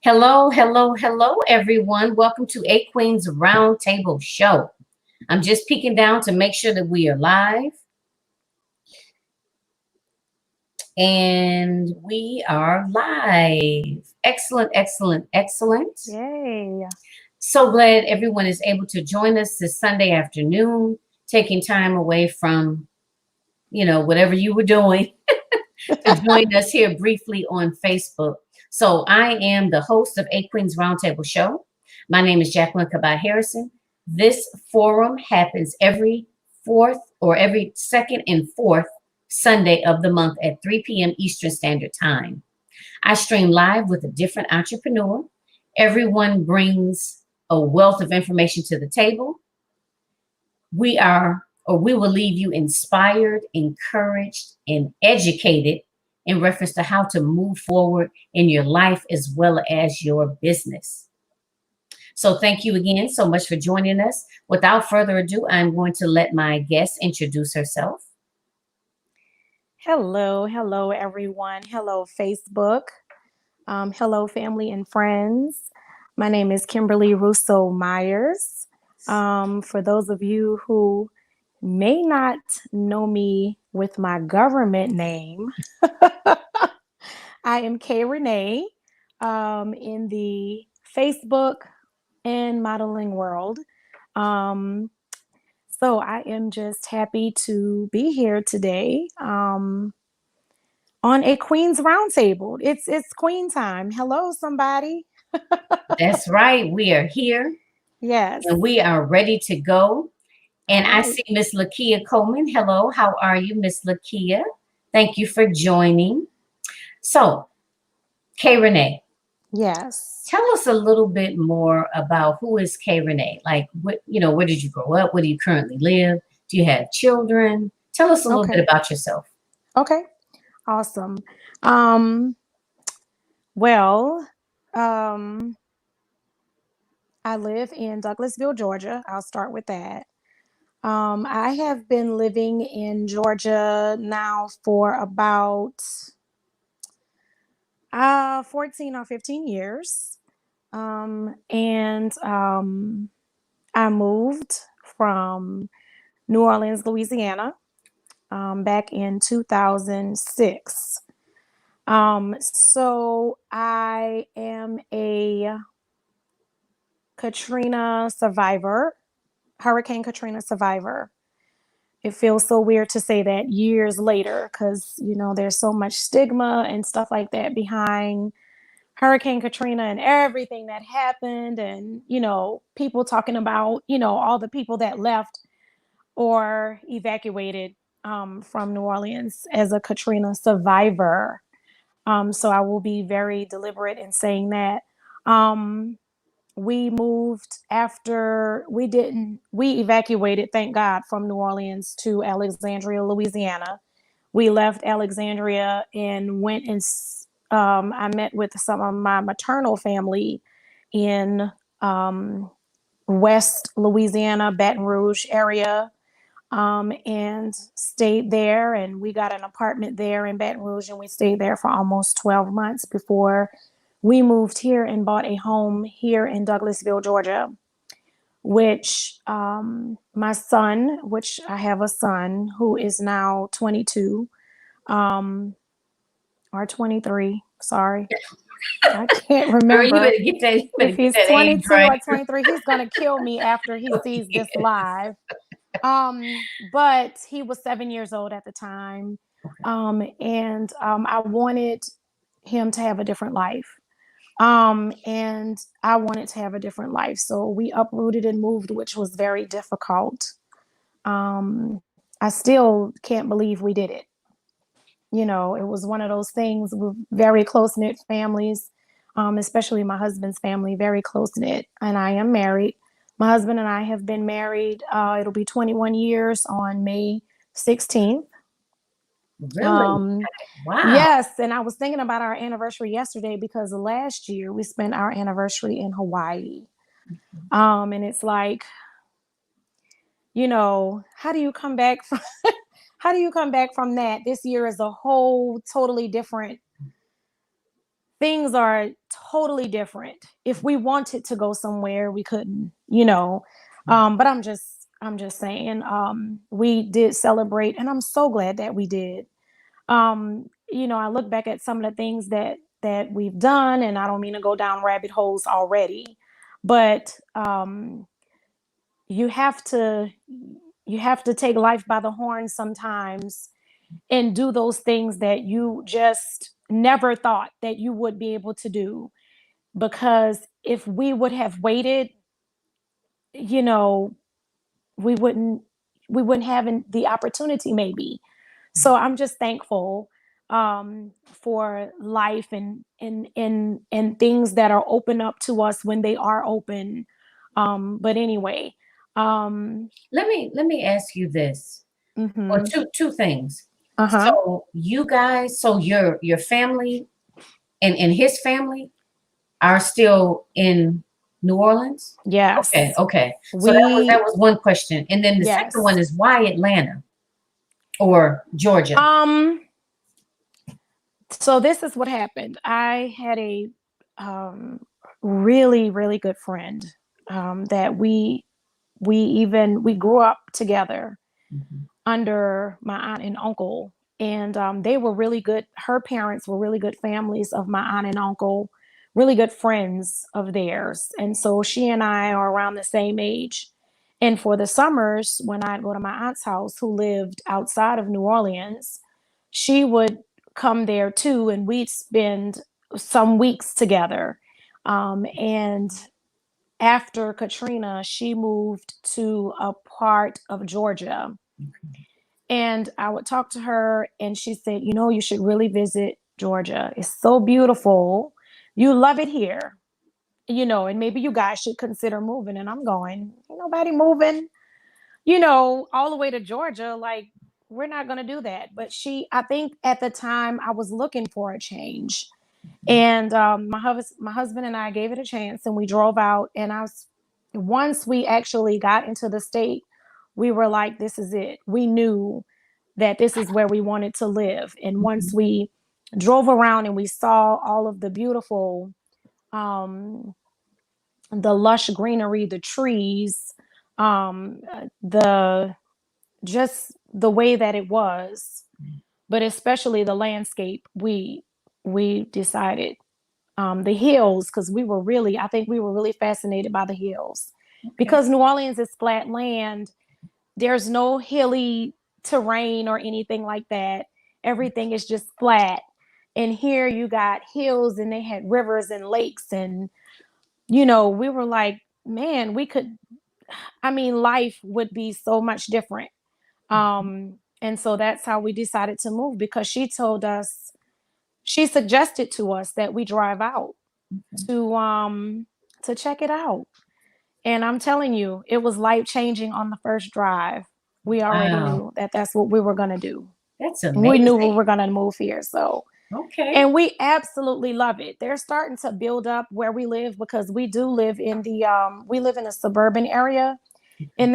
Hello, hello, hello, everyone. Welcome to A Queen's Roundtable Show. I'm just peeking down to make sure that we are live. And we are live. Excellent, excellent, excellent. Yay. So glad everyone is able to join us this Sunday afternoon, taking time away from, whatever you were doing to join us here briefly on Facebook. So I am the host of A Queen's Roundtable Show. My name is Jacqueline Cabot Harrison. This forum happens every second and fourth Sunday of the month at 3 p.m. Eastern Standard Time. I stream live with a different entrepreneur. Everyone brings a wealth of information to the table. We will leave you inspired, encouraged, and educated in reference to how to move forward in your life as well as your business. So thank you again so much for joining us. Without further ado, I'm going to let my guest introduce herself. Hello, everyone. Hello, Facebook. Hello, family and friends. My name is Kimberly Rousseau-Meyers. For those of you who may not know me with my government name, I am KRenee in the Facebook and modeling world. So I am just happy to be here today on a Queen's Roundtable. It's Queen time. Hello, somebody. That's right. We are here. Yes. And we are ready to go. And All right. I see Miss Lakia Coleman. Hello, how are you, Miss Lakia? Thank you for joining. So, KRenee. Yes. Tell us a little bit more about who is KRenee. Like, where did you grow up? Where do you currently live? Do you have children? Tell us a little bit about yourself. Okay. Awesome. Well, I live in Douglasville, Georgia. I'll start with that. I have been living in Georgia now for about 14 or 15 years. And I moved from New Orleans, Louisiana, back in 2006. So I am a Katrina survivor, Hurricane Katrina survivor. It feels so weird to say that years later because, there's so much stigma and stuff like that behind Hurricane Katrina and everything that happened. And, people talking about, all the people that left or evacuated from New Orleans as a Katrina survivor. So I will be very deliberate in saying that. We moved after we evacuated, thank God, from New Orleans to Alexandria, Louisiana. We left Alexandria and went and I met with some of my maternal family in West Louisiana, Baton Rouge area, and stayed there. And we got an apartment there in Baton Rouge, and we stayed there for almost 12 months before we moved here and bought a home here in Douglasville, Georgia, which my son, which I have a son who is now 22 or 23. Sorry. I can't remember. You better get that, if he's 22 or 23, he's going to kill me after he sees this live. But he was 7 years old at the time. And I wanted him to have a different life. And I wanted to have a different life. So we uprooted and moved, which was very difficult. I still can't believe we did it. It was one of those things with very close-knit families, especially my husband's family, very close-knit. And I am married. My husband and I have been married. It'll be 21 years on May 16th. Really? Wow. Yes. And I was thinking about our anniversary yesterday because last year we spent our anniversary in Hawaii. And it's like, how do you come back from that? This year is a whole totally different things are totally different. If we wanted to go somewhere, we couldn't, you know. But I'm just saying, we did celebrate, and I'm so glad that we did. I look back at some of the things that we've done, and I don't mean to go down rabbit holes already, but you have to you have to take life by the horns sometimes and do those things that you just never thought that you would be able to do. Because if we would have waited, you know, we wouldn't we wouldn't have the opportunity maybe. So I'm just thankful for life and things that are open up to us when they are open. But anyway, um, Let me ask you this, or mhm, two things. uh-huh. So you guys, so your family and his family are still in New Orleans? Okay, Yes. okay. So that We was one question. And then the second one yes. is why Atlanta or Georgia? Um, so this is what happened. I had a um really, really good friend that we grew up together Mhm. under my aunt and uncle, and they were really good. Her parents were really good families of my aunt and uncle, really good friends of theirs, and so she and I are around the same age. And for the summers, when I'd go to my aunt's house, who lived outside of New Orleans, she would come there too, and we'd spend some weeks together. And after Katrina, she moved to a part of Georgia, and I would talk to her, and she said, you should really visit Georgia. It's so beautiful. You love it here, and maybe you guys should consider moving. And I'm going, ain't nobody moving, all the way to Georgia. Like, we're not going to do that. But I think at the time I was looking for a change. And my husband and I gave it a chance, and we drove out. And once we actually got into the state, we were like, this is it. We knew that this is where we wanted to live. And once Mhm. we drove around and we saw all of the beautiful, um, the lush greenery, the trees, the just the way that it was, but especially the landscape, we decided the hills, because I think we were really fascinated by the hills, Okay. because New Orleans is flat land. There's no hilly terrain or anything like that. Everything is just flat. And here you got hills, and they had rivers and lakes. And, we were like, man, life would be so much different. And so that's how we decided to move, because she suggested to us that we drive out to check it out. And I'm telling you, it was life changing on the first drive. We already Wow, knew that that's what we were going to do. that's We knew we amazing. were going to move here. So, Okay. and we absolutely love it. They're starting to build up where we live, because we do live we live in a suburban area, and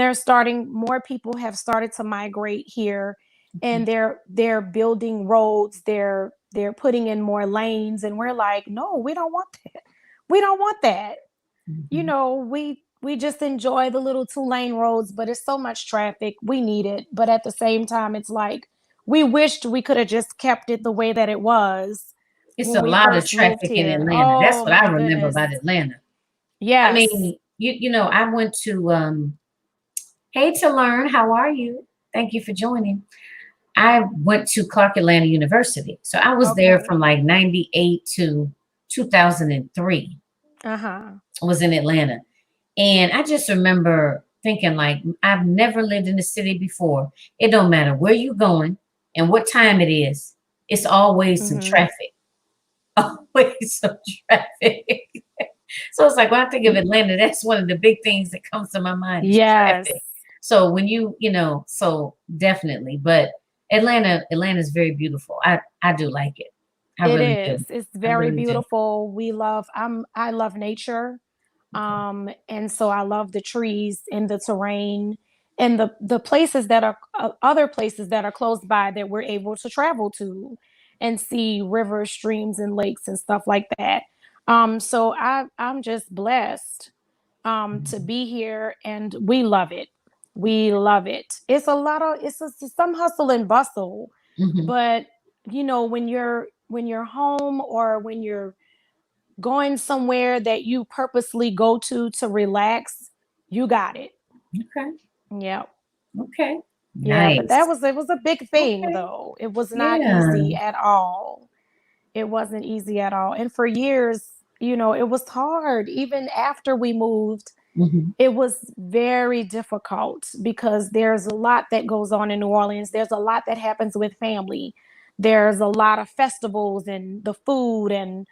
more people have started to migrate here, Mhm. and they're building roads, they're putting in more lanes, and we're like, no, we don't want that. We don't want that. Mhm. We just enjoy the little 2-lane roads, but it's so much traffic. We need it. But at the same time, it's like we wished we could have just kept it the way that it was It's when a we lot of first moved traffic in here. Atlanta. That's Oh what I my remember goodness. about Atlanta. I Yes. mean, I went to hey to learn, how are you? Thank you for joining. I went to Clark Atlanta University. So I was there Okay. from like 98 to 2003. Uh-huh. I was in Atlanta. And I just remember thinking, like, I've never lived in the city before. It don't matter where you're going and what time it is. It's always some Mhm. traffic. Always some traffic. So it's like when I think of Atlanta, that's one of the big things that comes to my mind is Yes. traffic. So when so definitely. But Atlanta's very beautiful. I do like it. I It really do. is. It's I very really do. beautiful. I love nature. Okay. And so I love the trees and the terrain, and the places that are other places that are close by that we're able to travel to. and see rivers, streams, and lakes and stuff like that. So I'm just blessed to be here, and we love it. We love it. It's a lot of some hustle and bustle, Mm-hmm. but when you're home, or when you're going somewhere that you purposely go to relax, you got it. Okay. Yeah. Okay. Yeah, but Nice. it was a big thing Okay. though. It was not Yeah. easy at all. It wasn't easy at all. And for years, it was hard. Even after we moved, Mm-hmm. it was very difficult because there's a lot that goes on in New Orleans. There's a lot that happens with family. There's a lot of festivals and the food, and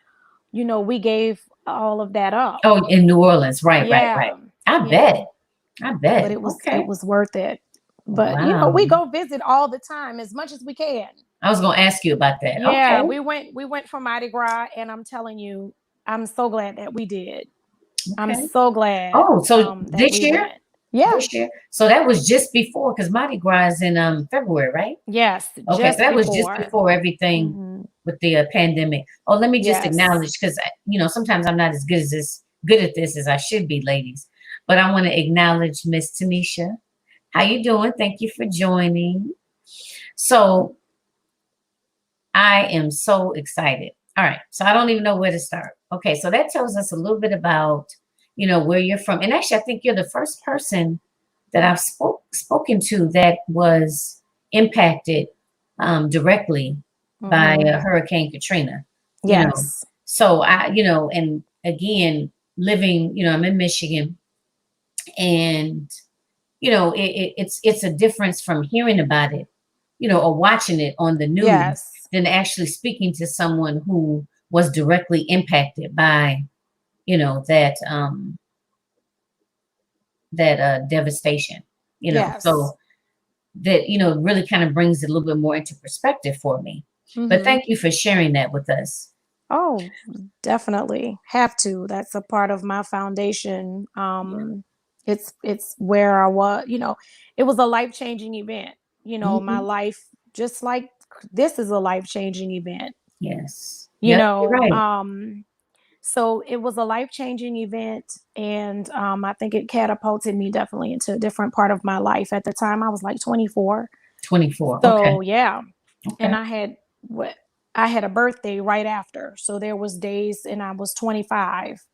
we gave all of that up. Oh, in New Orleans. Right, right, right. Yeah. I Yeah. bet. I But bet. it Okay. was worth it. But Wow. we go visit all the time as much as we can. I was going to ask you about that. Yeah, Okay. we went for Mardi Gras, and I'm telling you, I'm so glad that we did. I'm Okay. so glad Oh, so that this we year? went. Yeah. This year? So that was just before, because Mardi Gras is in February, right? Yes, Okay, so just that was just before. before everything Hmm. with the pandemic. Oh, let me just Yes. acknowledge, because sometimes I'm not as good at this as I should be, ladies. But I want to acknowledge Miss Tanisha. How you doing? Thank you for joining. So I am so excited. All right, so I don't even know where to start. Okay, so that tells us a little bit about where you're from, and actually, I think you're the first person that I've spoken to that was impacted directly by Hmm. Hurricane Katrina. You know, Yes. so and again, living, I'm in Michigan, and it's a difference from hearing about it, or watching it on the news Yes. than actually speaking to someone who was directly impacted by, that devastation. Yes. So that really kind of brings it a little bit more into perspective for me. But Hmm. thank you for sharing that with us. Oh, definitely have to. That's a part of my foundation. Yeah. It's where I was. It was a life-changing event. My Hmm. life, just like this, is a life-changing event. Yes. You Yep. You're know, right. um, so it was a life-changing event, and I think it catapulted me definitely into a different part of my life. At the time, I was like 24. 24. Okay. So yeah, and Okay. I had a birthday right after. So there was days, and I was 25.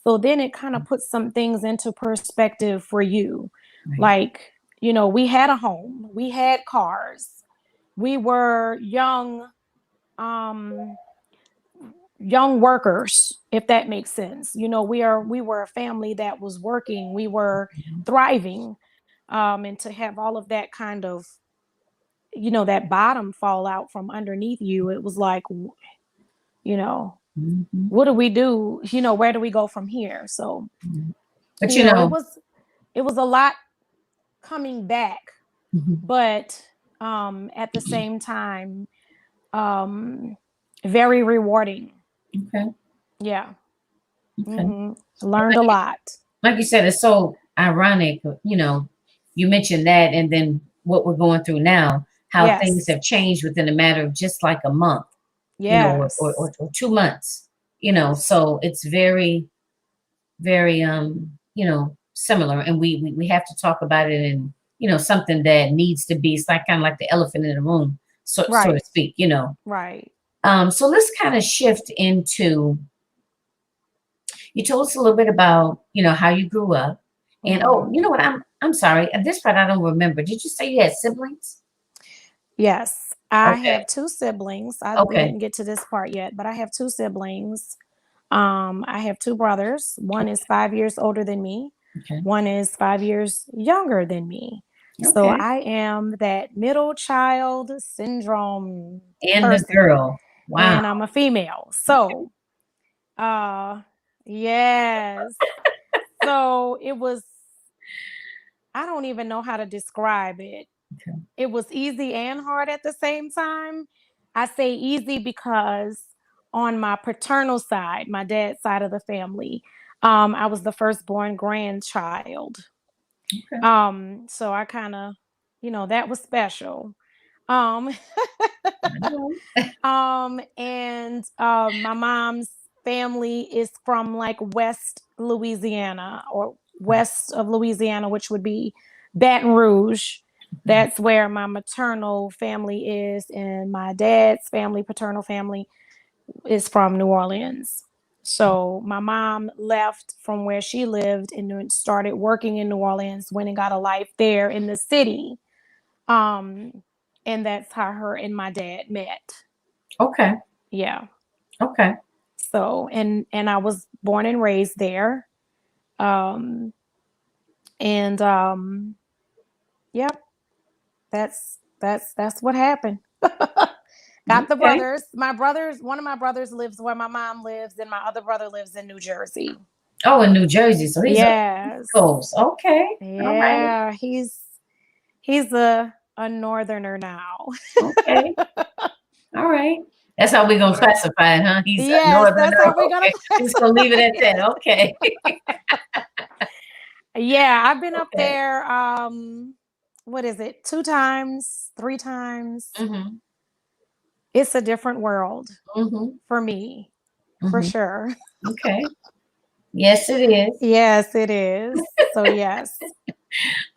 So then it kind of puts some things into perspective for you. Right. Like, we had a home, we had cars, we were um young workers, if that makes sense. We were a family that was working, we were thriving. And to have all of that kind of, that bottom fall out from underneath you, it was like, you know, Hmm. what do we do? Where do we go from here? So, But it was a lot coming back, mhm. but at the same time, um, very rewarding. Okay. Yeah. Okay. Learned a lot. Like you said, it's so ironic, you mentioned that, and then what we're going through now, how things Yes. have changed within a matter of just like a month, Yes. or 2 months, so it's very, very, similar. And we have to talk about it, and, something that needs to be, it's like kind of like the elephant in the room, so to Right. speak. Right. So let's kind of shift into, you told us a little bit about, how you grew up. And oh, Hmm. you know what? I'm sorry. At this part, I don't remember. Did you say you had siblings? Yes. I Okay. have two siblings. We Okay. didn't get to this part yet, but I have two siblings. I have two brothers. One is 5 years older than me. Okay. One is 5 years younger than me. So Okay. I am that middle child syndrome And the person, girl. Wow. and I'm a female. So, uh, yes. So it was, I don't even know how to describe it. Okay. It was easy and hard at the same time. I say easy because on my paternal side, my dad's side of the family, I was the firstborn grandchild. Okay. So I kind of, that was special. Um, I know. and my mom's family is from like West Louisiana or west of Louisiana, which would be Baton Rouge. That's where my maternal family is, and my dad's family, paternal family, is from New Orleans. So my mom left from where she lived and started working in New Orleans, went and got a life there in the city. Um, and that's how her and my dad met. Okay. Yeah. Okay. So and I was born and raised there. Um, and yep, that's what happened. Got the Okay. brothers. My brothers, one of my brothers lives where my mom lives, and my other brother lives in New Jersey. Oh, in New Jersey. So he's on the East Yes. Coast. Okay. All right. Yeah, he's a northerner now. Okay. All right. That's how we're gonna Yeah. classify it, huh? He's a Yes, that's northerner. how we're gonna Okay. We're just gonna leave it at that. Okay. Yeah, I've been up Okay. there, what is it? 2 times, 3 times. Mm-hmm. It's a different world Mm-hmm. for me, for Mm-hmm. sure. Okay. Yes, it is. Yes, it is. So, yes.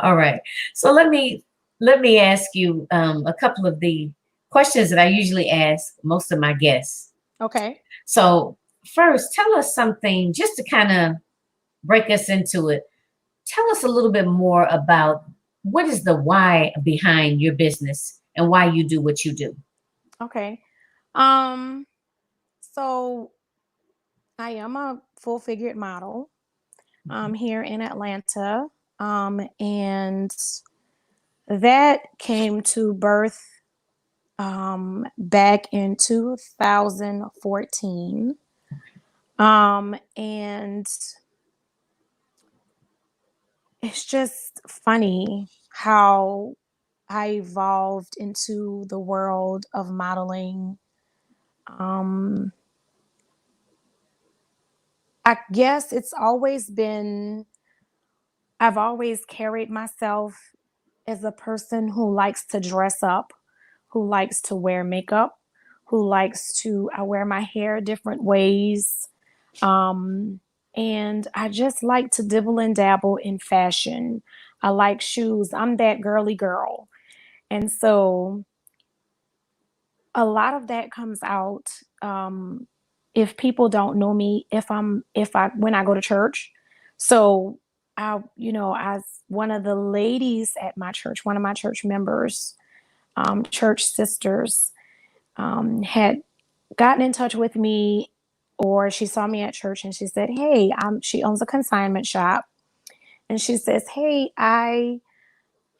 All right. So let me ask you a couple of the questions that I usually ask most of my guests. Okay. So first, tell us something just to kind of break us into it. Tell us a little bit more about what is the why behind your business and why you do what you do. Okay. Um, so I am a full-figured model, here in Atlanta, and that came to birth, back in 2014. And it's just funny how I evolved into the world of modeling. Um, I guess I've always carried myself as a person who likes to dress up, who likes to wear makeup, I wear my hair different ways. Um, and I just like to dibble and dabble in fashion. I like shoes. I'm that girly girl. And so a lot of that comes out, if people don't know me, when I go to church. So as one of the ladies at my church, one of my church members, church sisters, had gotten in touch with me, or she saw me at church and she said, "Hey, she owns a consignment shop." And she says, "Hey, I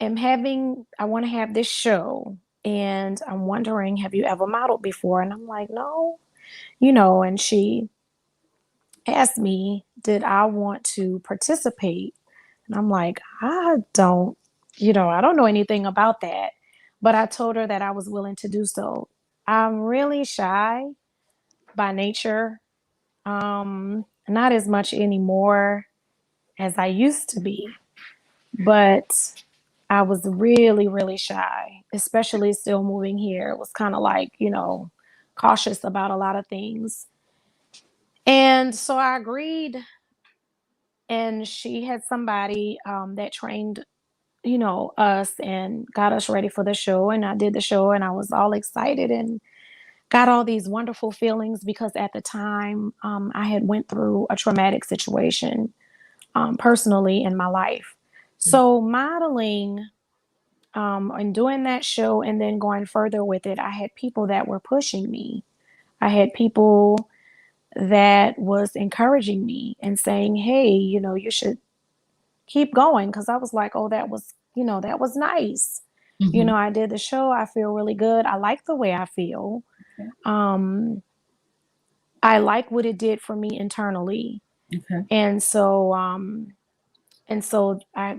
want to have this show. And I'm wondering, have you ever modeled before?" And I'm like, "No." And she asked me, did I want to participate? And I'm like, I don't know anything about that. But I told her that I was willing to do so. I'm really shy by nature. Not as much anymore as I used to be, but I was really, really shy, especially still moving here. It was kind of like, cautious about a lot of things. And so I agreed, and she had somebody that trained, us and got us ready for the show. And I did the show, and I was all excited and got all these wonderful feelings because at the time I had went through a traumatic situation, personally in my life. So modeling, and doing that show and then going further with it, I had people that were pushing me. I had people that was encouraging me and saying, "Hey, you should keep going." Because I was like, "Oh, that was nice. Mm-hmm. I did the show. I feel really good. I like the way I feel. Okay. Um, I like what it did for me internally." Okay. And so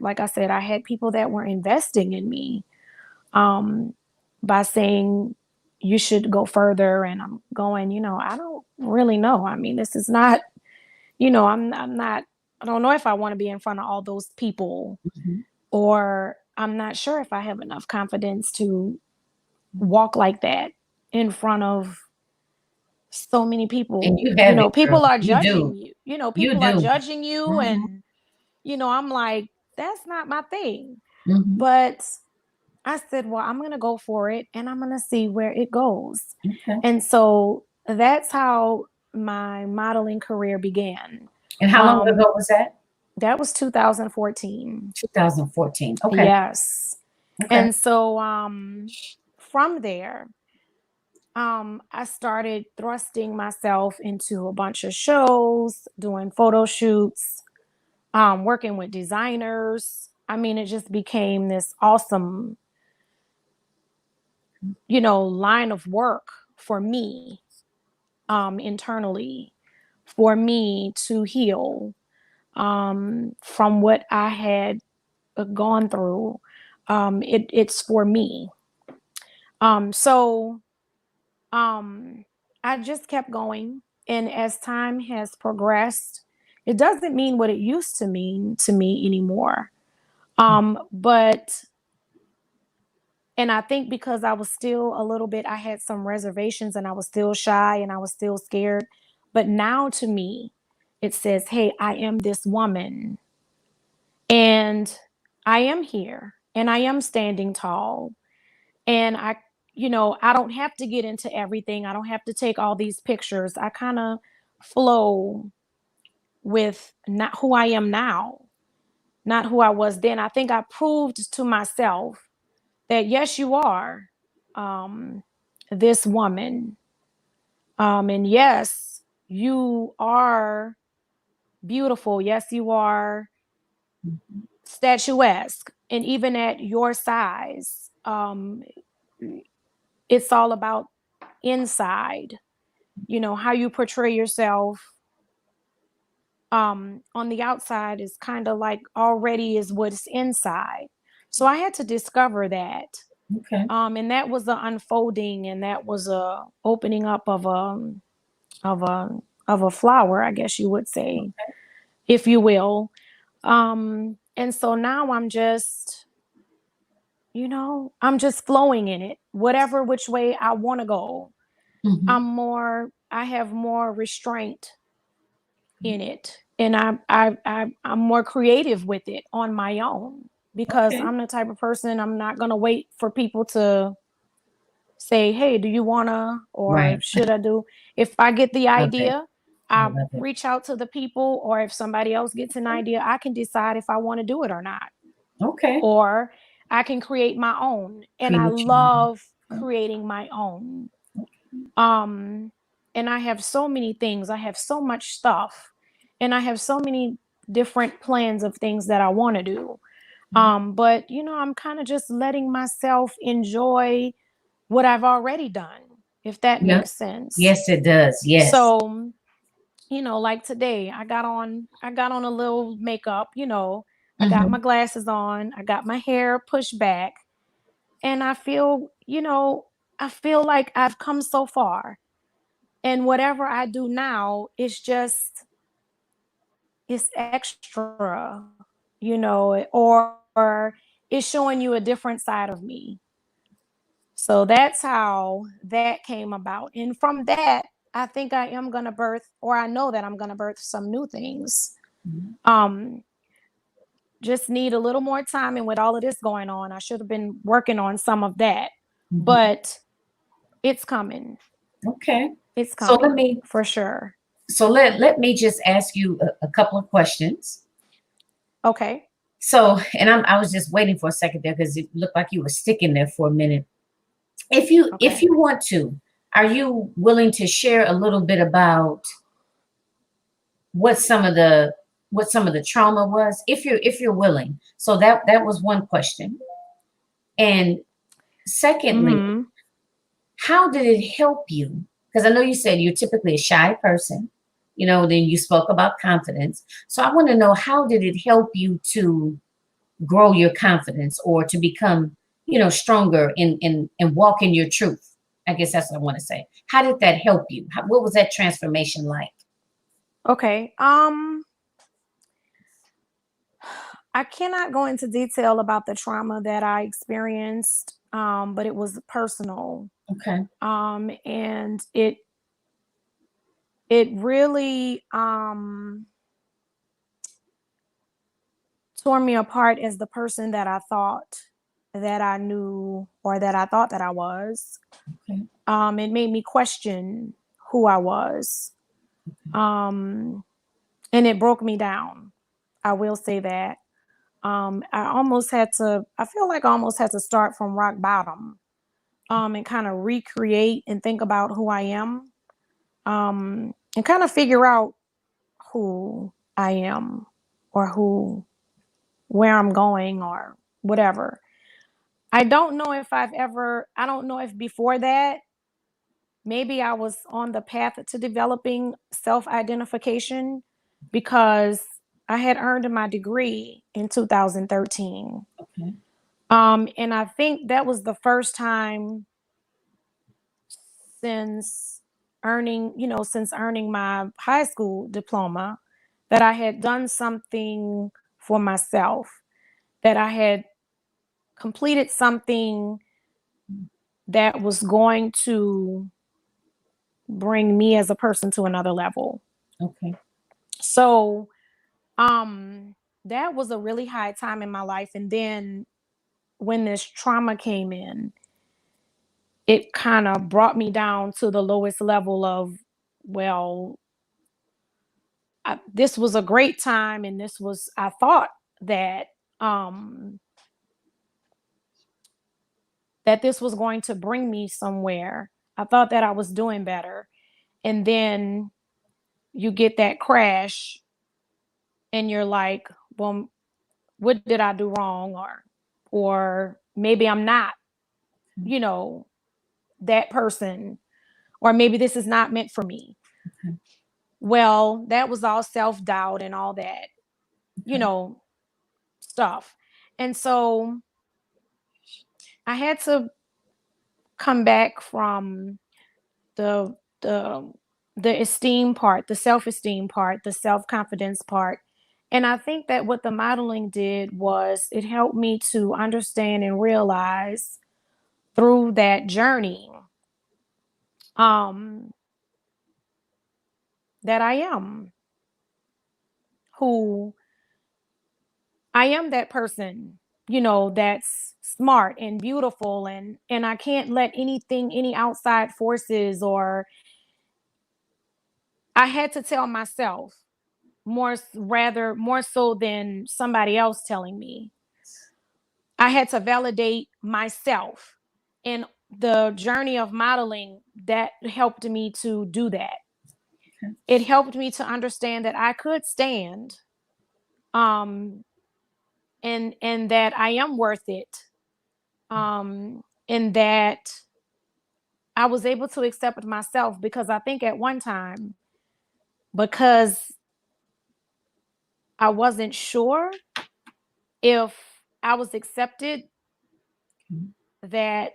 like I said, I had people that were investing in me, um, by saying, "You should go further." And I'm going, I don't really know. I mean, this is not, I'm not, I don't know if I want to be in front of all those people, Mm-hmm. or I'm not sure if I have enough confidence to walk like that in front of so many And people. you have it, girl. People are You judging do. you. You People are do. judging you, Mm-hmm. and I'm like, that's not my thing. Mm-hmm. But I said, well, I'm going to go for it and I'm going to see where it goes. Okay. And so that's how my modeling career began. And how long Um, ago was that? that was 2014. 2014. Okay. Yes. Okay. And so from there, I started thrusting myself into a bunch of shows, doing photo shoots, working with designers. I mean, it just became this awesome, line of work for me, internally, for me to heal, from what I had gone through. It's for me. So I just kept going. And as time has progressed, it doesn't mean what it used to mean to me anymore. But and I think because I was still a little bit, I had some reservations and I was still shy and I was still scared. But now to me, it says, hey, I am this woman and I am here and I am standing tall. And I don't have to get into everything. I don't have to take all these pictures. I kind of flow with not who I am now, not who I was then. I think I proved to myself that yes, you are, um, this woman. And yes, you are beautiful. Yes, you are statuesque. And even at your size, it's all about inside, how you portray yourself. On the outside is kind of like already is what's inside. So I had to discover that. Okay. And that was the unfolding, and that was a opening up of a of a flower, I guess you would say, if you will. And so now I'm just flowing in it, whatever which way I want to go. Mm-hmm. I have more restraint in it, and I'm more creative with it on my own, because Okay. I'm the type of person, I'm not going to wait for people to say, hey, do you wanna, or Right. should I do? If I get the Love it. idea, I I love it. reach out to the people, or if somebody else gets an idea, I can decide if I want to do it or not. Okay. Or I can create my own. And I Create your own. love creating my own. Um, and I have so many things, I have so much stuff, and I have so many different plans of things that I want to do. But I'm kind of just letting myself enjoy what I've already done, if that Yep. makes sense. Yes, it does. Yes. So, like today, I got on a little makeup, I got Mm-hmm. my glasses on, I got my hair pushed back, and I feel like I've come so far. And whatever I do now, it's extra, or it's showing you a different side of me. So that's how that came about. And from that, I think I am going to birth, or I know that I'm going to birth some new things. Um, just need a little more time. And with all of this going on, I should have been working on some of that, Mm-hmm. but it's coming. Okay. It's So let coming me for sure. let me just ask you a couple of questions. Okay. So, and I was just waiting for a second there because it looked like you were sticking there for a minute. If you Okay. want to, are you willing to share a little bit about what some of the trauma was, if you're willing? So that was one question. And secondly, Mm-hmm. how did it help you? Because I know you said you're typically a shy person, then you spoke about confidence. So I want to know, how did it help you to grow your confidence, or to become, stronger and walk in your truth? I guess that's what I want to say. How did that help you? What was that transformation like? Okay. I cannot go into detail about the trauma that I experienced, but it was personal. Okay. And it really tore me apart as the person that I thought that I knew, or that I thought that I was. Okay. It made me question who I was. And it broke me down. I will say that. I feel like I almost had to start from rock bottom, and kind of recreate and think about who I am, and kind of figure out who I am, or where I'm going, or whatever. I don't know if before that, maybe I was on the path to developing self-identification, because I had earned my degree in 2013. Okay. And I think that was the first time since since earning my high school diploma, that I had done something for myself, that I had completed something that was going to bring me as a person to another level. Okay. So, that was a really high time in my life. And then when this trauma came in, it kind of brought me down to the lowest level of, well, this was a great time, and I thought that, um, that this was going to bring me somewhere. I thought that I was doing better. And then you get that crash, and you're like, well, what did I do wrong? Or maybe I'm not, you know, that person, or maybe this is not meant for me. Okay. Well, that was all self-doubt and all that, you know, stuff. And so I had to come back from the the the esteem part, the self-esteem part, the self-confidence part. And I think that what the modeling did was it helped me to understand and realize through that journey, um that who I am, that person, that's smart and beautiful, and I can't let any outside forces, or I had to tell myself, more so than somebody else telling me. I had to validate myself. And the journey of modeling, that helped me to do that. Okay. It helped me to understand that I could stand, um and that I am worth it. And that I was able to accept myself, because I think at one time, because I wasn't sure if I was accepted, Okay. that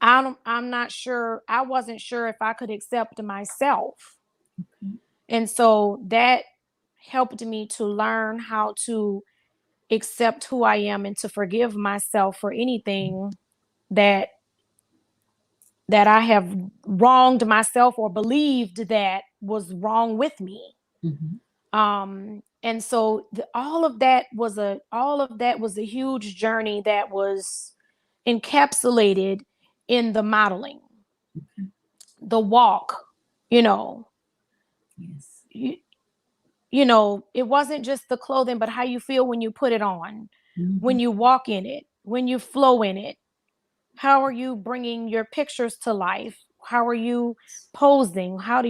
I'm not sure. I wasn't sure if I could accept myself. Okay. And so that helped me to learn how to accept who I am, and to forgive myself for anything that I have wronged myself, or believed that was wrong with me. Mm-hmm. And so all of that was a huge journey that was encapsulated in the modeling, Okay. the walk, you know, Yes. you, it wasn't just the clothing, but how you feel when you put it on, Mm-hmm. when you walk in it, when you flow in it. How are you bringing your pictures to life? How are you posing? How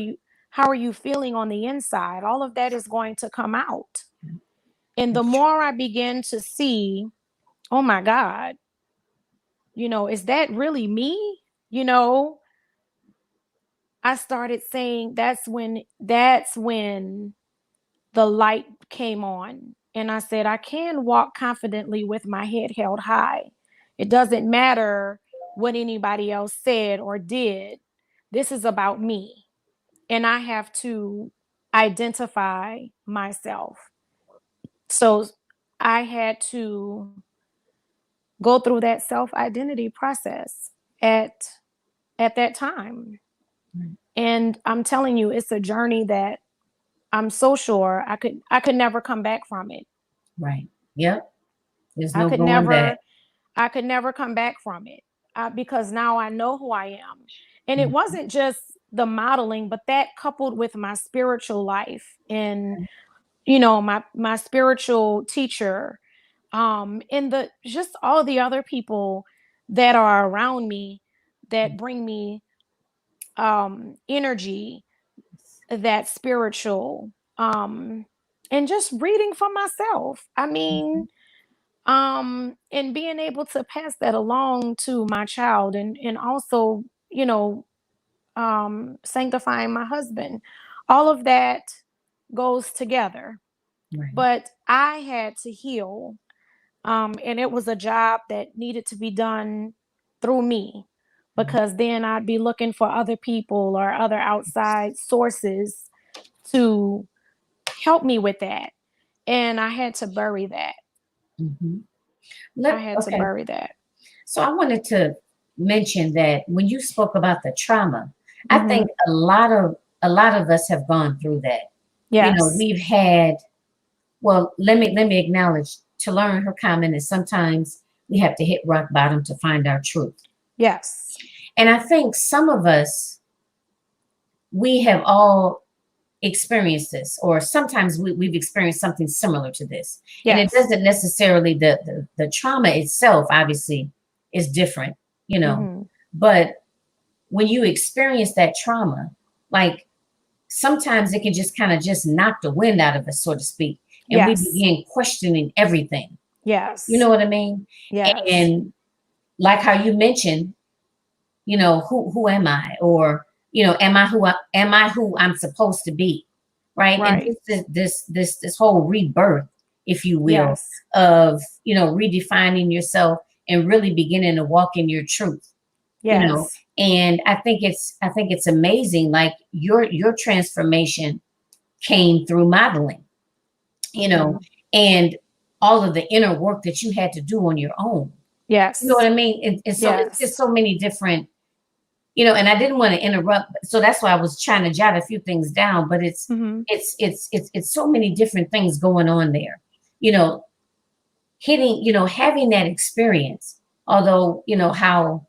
are you feeling on the inside? All of that is going to come out. Yeah. And the That's true. more I begin to see, oh my God, is that really me? You know, I started saying, that's when the light came on. And I said, I can walk confidently with my head held high. It doesn't matter what anybody else said or did. This is about me. And I have to identify myself. So I had to go through that self-identity process at that time. Right. And I'm telling you, it's a journey that I'm so sure I could never come back from it. Right. Yep. There's I no could going back. never I could never come back from it, because now I know who I am. And it Mhm. wasn't just the modeling, but that coupled with my spiritual life and, my spiritual teacher, and the just all the other people that are around me that bring me energy, that spiritual, and just reading for myself. I mean, Mhm. and being able to pass that along to my child, and also, sanctifying my husband. All of that goes together. Right. But I had to heal, and it was a job that needed to be done through me, Right. because then I'd be looking for other people or other outside sources to help me with that. And I had to bury that. Mhm. I had to Okay. bury that. So I wanted to mention that when you spoke about the trauma, I Hmm. think a lot of us have gone through that. Yes. We've had, well, let me acknowledge, to learn her comment is sometimes we have to hit rock bottom to find our truth. Yes. And I think some of us, we have all experienced this, or sometimes we've experienced something similar to this. And it Yes. doesn't necessarily, the trauma itself obviously is different, you know, Hmm. but when you experience that trauma, like sometimes it can just kind of just knock the wind out of us, so to speak. And we Yes. begin questioning everything. You know Yes. what I mean? Yes. And like how you mentioned, who am I? Or, am I who I'm supposed to be? Right. And Right. this whole rebirth, if you will, Yes. of, redefining yourself and really beginning to walk in your truth. you know Yes. and I think it's amazing, like your transformation came through modeling, you know Hmm. and all of the inner work that you had to do on your own. You know what Yes. I mean? And so it's just Yes. so many different, and I didn't want to interrupt, so that's why I was trying to jot a few things down, but it's Hmm. it's it's it's it's so many different things going on there. you know Having that experience, although how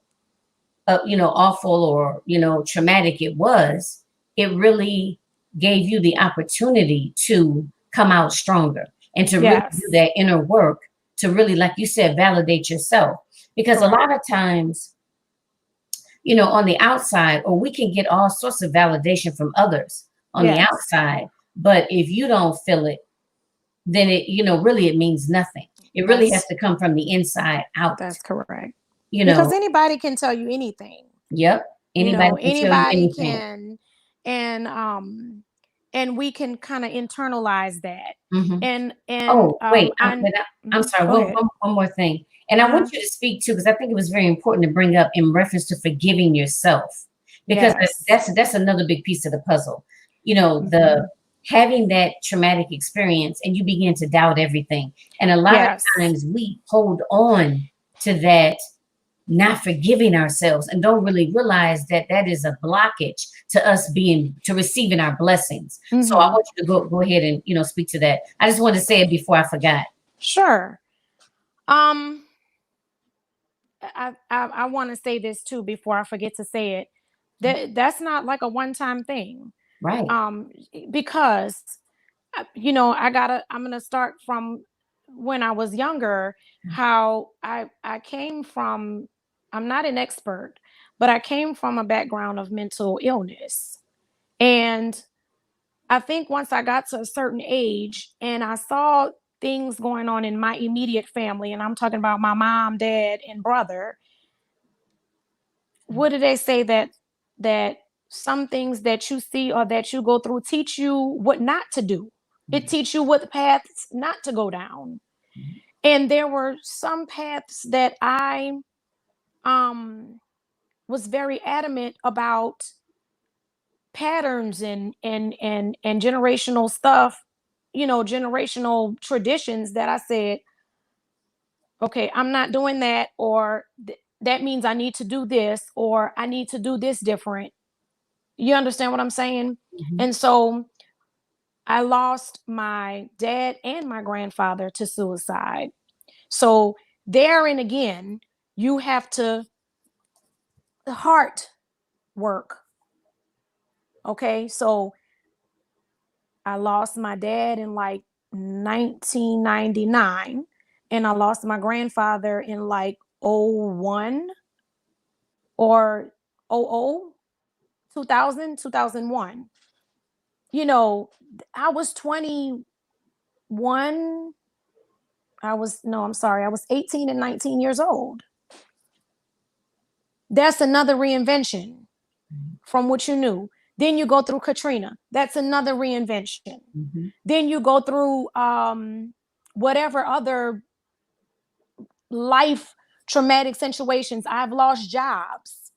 awful or traumatic it was, it really gave you the opportunity to come out stronger and to really do Yes. that inner work, to really, like you said, validate yourself. Because a Correct. lot of times, on the outside, or we can get all sorts of validation from others on the Yes. outside, but if you don't feel it, then really it means nothing. It really has That's to come from the inside out. that's correct. you Because know anybody can tell you anything. yep, anybody can tell you Anybody anything. can, and and we can kind of internalize that. Hmm. And Oh, wait, I I'm mhm, sorry. go ahead. One more thing, and I Uh-huh. want you to speak to, because I think it was very important to bring up in reference to forgiving yourself, because Yes. that's another big piece of the puzzle. The Hmm. having that traumatic experience, and you begin to doubt everything, and a lot of Yes. times we hold on to that, not forgiving ourselves, and don't really realize that that is a blockage to us being to receiving our blessings. So I Hmm. want you to go ahead and speak to that. I just wanted to say it before I forgot. Sure. Um, I want to say this too before I forget to say it. That's not like a one-time thing. Right. Because I'm gonna start from when I was younger, how I came from. I'm not an expert, but I came from a background of mental illness. And I think once I got to a certain age and I saw things going on in my immediate family, and I'm talking about my mom, dad, and brother, what do they say, that some things that you see or that you go through teach you what not to do. It teach you what paths not to go down. And there were some paths that I um was very adamant about, patterns and generational stuff, generational traditions, that I said, Okay, I'm not doing that, or that means I need to do this, or I need to do this different. You understand what I'm saying? Mm-hmm. And so I lost my dad and my grandfather to suicide. So therein again, you have to heart work. Okay, so I lost my dad in like 1999, and I lost my grandfather in like '01 or '00, 2000, 2001. You know, I was 21. I'm sorry, I was 18 and 19 years old. That's another reinvention from what you knew. Then you go through Katrina. That's another reinvention. Mm-hmm. Then you go through whatever other life traumatic situations. I've lost jobs.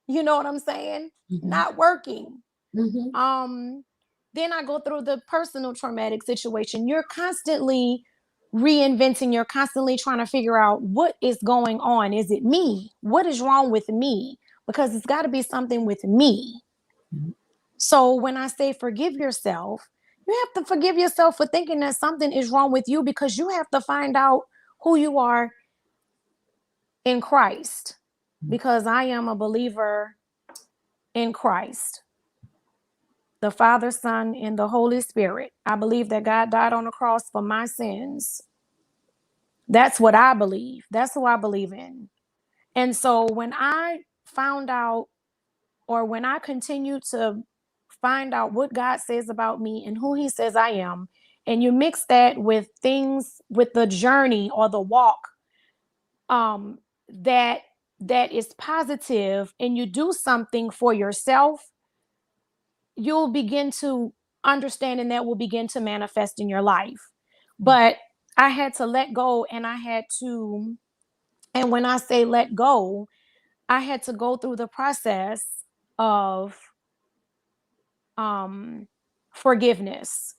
You know what I'm saying? Mm-hmm. Not working. Mm-hmm. Then I go through the personal traumatic situation. You're constantly reinventing. You're constantly trying to figure out what is going on. Is it me? What is wrong with me? Because it's got to be something with me. Mm-hmm. So when I say forgive yourself, you have to forgive yourself for thinking that something is wrong with you, because you have to find out who you are in Christ. Because I am a believer in Christ, the Father, Son, and the Holy Spirit. I believe that God died on the cross for my sins. That's what I believe. That's who I believe in. And so when I found out, or when I continue to find out what God says about me and who he says I am, and you mix that with things, with the journey or the walk, that is positive, and you do something for yourself, you'll begin to understand, and that will begin to manifest in your life. But I had to let go, and and when I say let go, I had to go through the process of forgiveness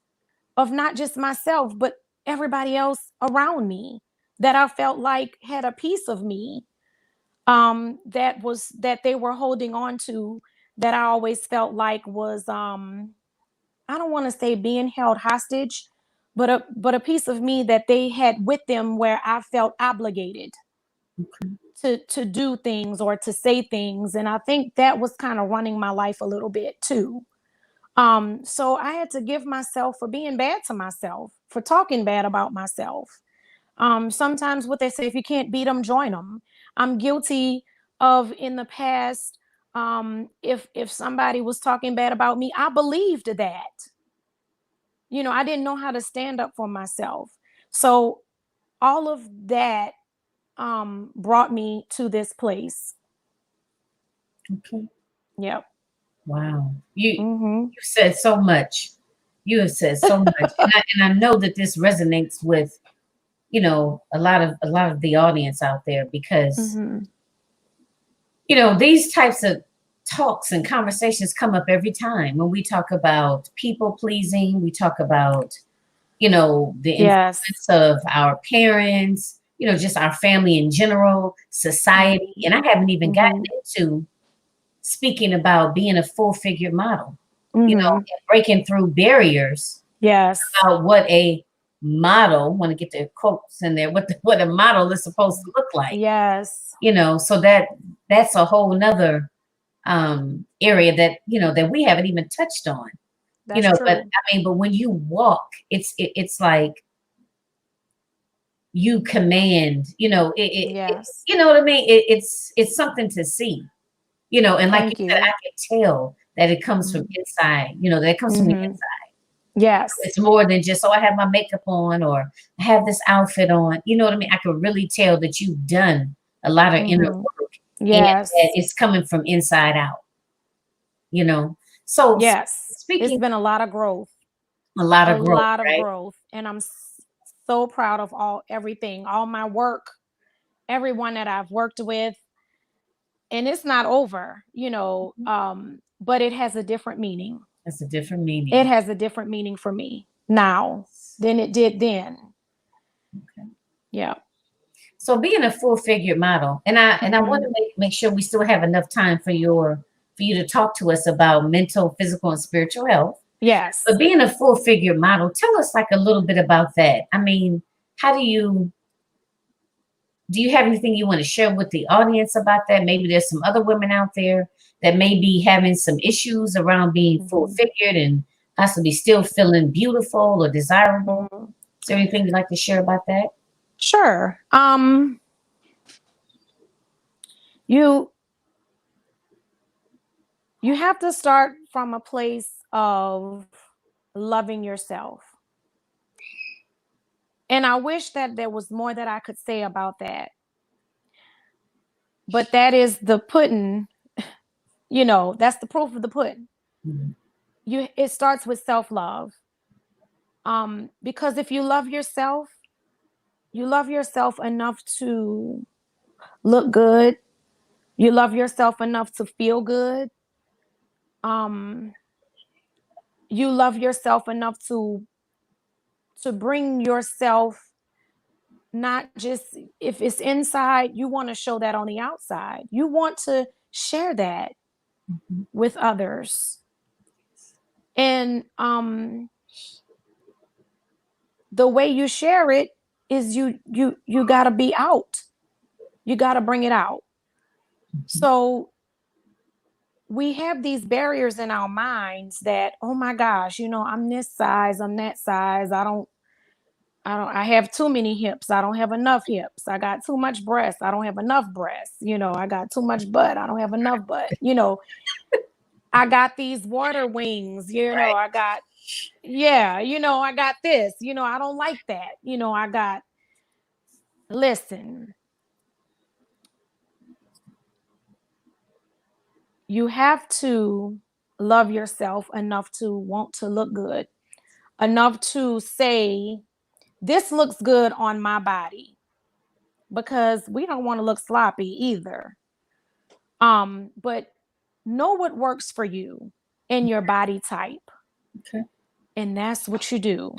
of not just myself, but everybody else around me that I felt like had a piece of me, that they were holding on to, that I always felt like was, I don't want to say being held hostage, but a piece of me that they had with them, where I felt obligated to do things or to say things. And I think that was kind of running my life a little bit too. So I had to give myself for being bad to myself, for talking bad about myself. Sometimes what they say, if you can't beat them, join them. I'm guilty of, in the past, if somebody was talking bad about me, I believed that. I didn't know how to stand up for myself. So all of that brought me to this place. Okay. Yep. Wow. You Mm-hmm. you said so much. You have said so much, and I know that this resonates with a lot of the audience out there, because Mm-hmm. these types of talks and conversations come up every time when we talk about people pleasing. We talk about the Yes. influence of our parents, just our family in general, society, and I haven't even gotten into speaking about being a full-figured model, Mm-hmm. and breaking through barriers Yes. about what a model, want to get the quotes in there, what a model is supposed to look like. Yes. So that's a whole nother area that we haven't even touched on. That's But true. I mean, but when you walk, it's like you command, Yes. you know what I mean? It's something to see, and like you Thank said, you. I can tell that it comes from inside, that it comes from the Mm-hmm. inside. Yes. It's more than just, oh, I have my makeup on, or I have this outfit on. You know what I mean? I could really tell that you've done a lot of inner Mm-hmm. work, and that Yes. it's coming from inside out, you know? So Yes. It's speaking, been a lot of growth, a lot a of growth, lot of right? growth. And I'm so proud of everything, all my work, everyone that I've worked with. And it's not over, but it has a different meaning. That's a different It meaning. has a different meaning for me now than it did then. Okay. Yeah. So being a full figure model, and I want Mhm. to make sure we still have enough time for you to talk to us about mental, physical, and spiritual health. But Yes. being a full figure model, tell us like a little bit about that. I mean, how do you have anything you want to share with the audience about that? Maybe there's some other women out there that may be having some issues around being full Mhm. figured and possibly still feeling beautiful or desirable. Mhm. Is there anything you'd like to share about that? Sure. You you have to start from a place of loving yourself. And I wish that there was more that I could say about that. But that is the pudding, that's the proof of the pudding. Mhm. It starts with self-love. Because if you love yourself enough to look good, you love yourself enough to feel good. Um, you love yourself enough to bring yourself, not just if it's inside, you want to show that on the outside. You want to share that Mhm. with others. And the way you share it is you got to be out. You got to bring it out. So we have these barriers in our minds that, oh my gosh, I'm this size, I'm that size. I have too many hips. I don't have enough hips. I got too much breast. I don't have enough breasts. I got too much butt. I don't have enough butt. I got these water wings. Right. I got, yeah, I got this. I don't like that. Listen, you have to love yourself enough to want to look good, enough to say, this looks good on my body, because we don't want to look sloppy either. But know what works for you and your body type, Okay. and that's what you do.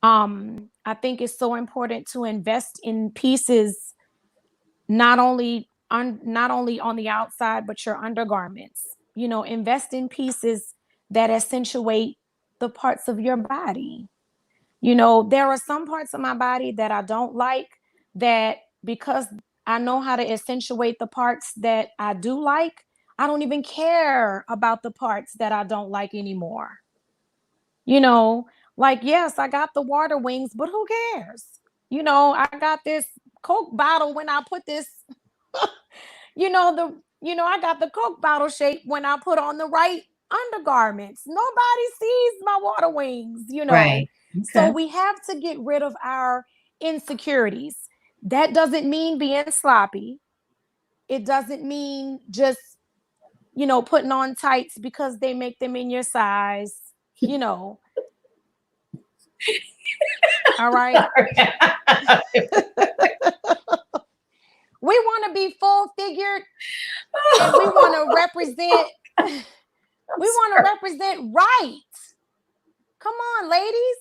I think it's so important to invest in pieces, not only on the outside, but your undergarments. Invest in pieces that accentuate the parts of your body. There are some parts of my body that I don't like, that because I know how to accentuate the parts that I do like, I don't even care about the parts that I don't like anymore. You know, like, yes, I got the water wings, but who cares? I got this Coke bottle when I put this, I got the Coke bottle shape when I put on the right undergarments. Nobody sees my water wings. Right. So Okay. we have to get rid of our insecurities. That doesn't mean being sloppy. It doesn't mean just, putting on tights because they make them in your size, you know. All right. We want to be full figured, and we want to represent I'm we want to sorry. represent right. Come on, ladies.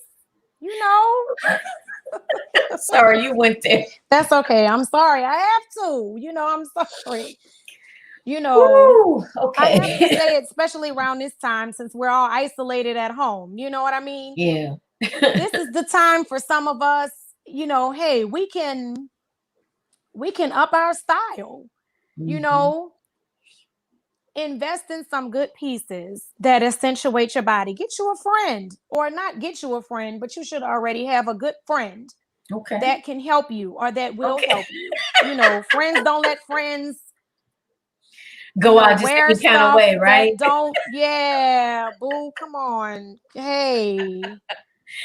You know, Sorry you went there. that's okay. I'm sorry. I have to. I'm sorry. You know, Woo. I have to Okay. say it, especially around this time, since we're all isolated at home. You know what I mean? Yeah. This is the time for some of us, hey, we can up our style, you Mhm. know, invest in some good pieces that accentuate your body. Get you a friend, or not get you a friend, but you should already have a good friend Okay. that can help you or that will Okay. help you. Friends don't let friends, Go out just wear any kind of stuff way, right? that don't, yeah, boo, come on. Hey,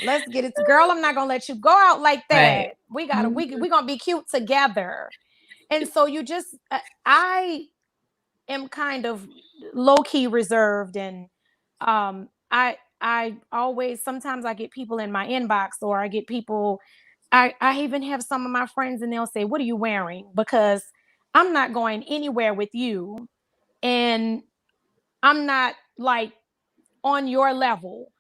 let's get it. Girl, I'm not gonna let you go out like Right. that. We gotta, Mhm. we gonna be cute together. And so you just, I am kind of low key reserved, and I always, sometimes I get people in my inbox, or I get people, I even have some of my friends, and they'll say, "What are you wearing?" Because I'm not going anywhere with you, and I'm not like on your level.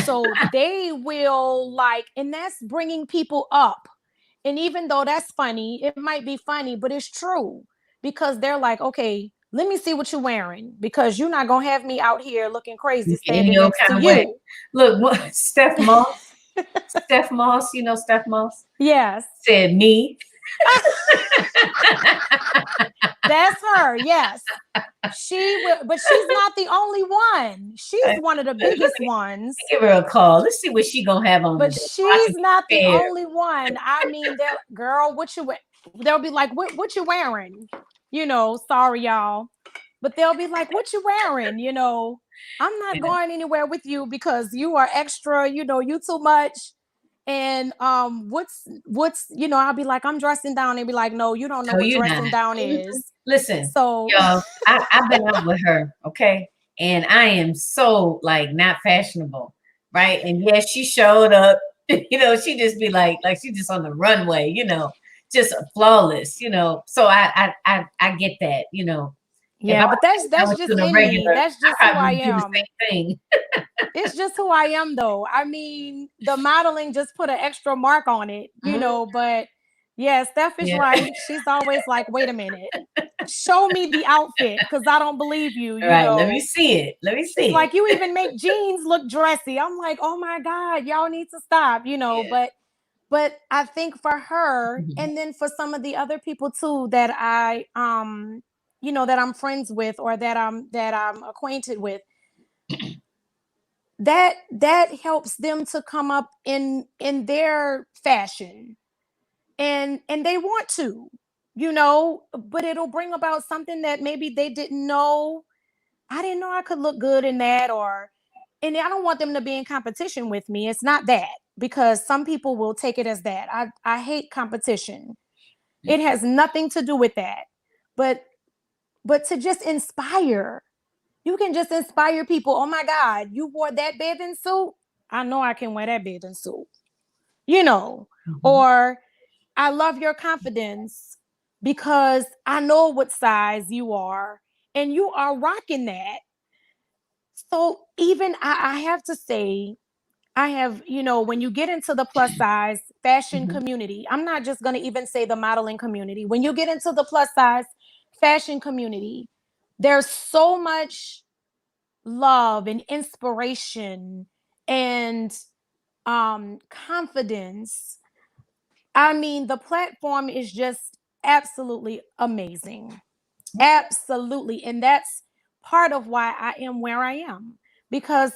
So they will, like, and that's bringing people up. And even though that's funny, it might be funny, but it's true because they're like, okay, let me see what you're wearing because you're not going to have me out here looking crazy In standing your next to kind of way. you. Look, what Steph Moss, you know Steph Moss? Yes. Said me. That's her. Yes. She will, but she's not the only one. She's one of the biggest ones. Give her a call. Let's see what she gonna have on. But today. she's not the only one. I mean, girl, what you wear? They'll be like, what you wearing? You know, sorry, y'all. But they'll be like, what you wearing? You know, I'm not going anywhere with you because you are extra, you know, you too much. And what's you know, I'll be like, I'm dressing down. They'll be like, no, you don't know what dressing down is. Listen, so y'all, I've been out with her, okay, and I am so like not fashionable, right? And yes, she showed up. You know, she just be like she just on the runway, you know, just flawless, you know. So I get that, you know. Yeah, but that's just in me. That's just who I am. The same thing. It's just who I am, though. I mean, the modeling just put an extra mark on it, you know. But yeah, Steph is right. She's always like, "Wait a minute, show me the outfit because I don't believe you." You know, let me see it. Let me see. Like you even make jeans look dressy. I'm like, oh my god, y'all need to stop. You know, but I think for her, and then for some of the other people too that I you know, that I'm friends with or that I'm acquainted with, that helps them to come up in their fashion, and they want to, you know, but it'll bring about something that maybe they didn't know. I didn't know I could look good in that, and I don't want them to be in competition with me. It's not that, because some people will take it as that. I hate competition. It has nothing to do with that. But to just inspire. You can just inspire people. Oh my God, you wore that bathing suit? I know I can wear that bathing suit. You know, or I love your confidence because I know what size you are and you are rocking that. So even I have to say, I have, you know, when you get into the plus size fashion community, I'm not just going to even say the modeling community. When you get into the plus size fashion community, there's so much love and inspiration and confidence. I mean, the platform is just absolutely amazing. Absolutely. And that's part of why I am where I am. Because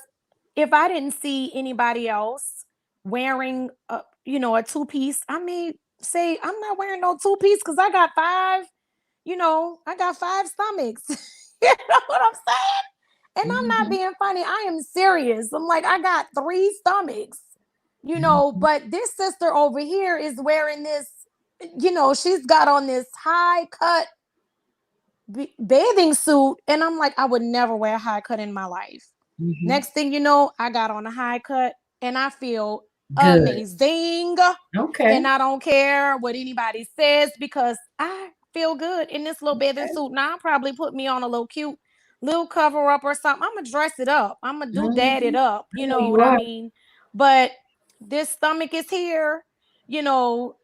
if I didn't see anybody else wearing a, you know, a two-piece, I may say I'm not wearing no two-piece because I got five, you know, I got five stomachs. You know what I'm saying? And I'm not being funny. I am serious. I'm like, I got three stomachs, you know, but this sister over here is wearing this, you know, she's got on this high cut bathing suit. And I'm like, I would never wear a high cut in my life. Next thing you know, I got on a high cut and I feel amazing. Okay. And I don't care what anybody says because I feel good in this little bathing suit. Now I'll probably put me on a little cute little cover up or something. I'm gonna dress it up. I'm gonna do dad it up. You know what I mean? But this stomach is here, you know.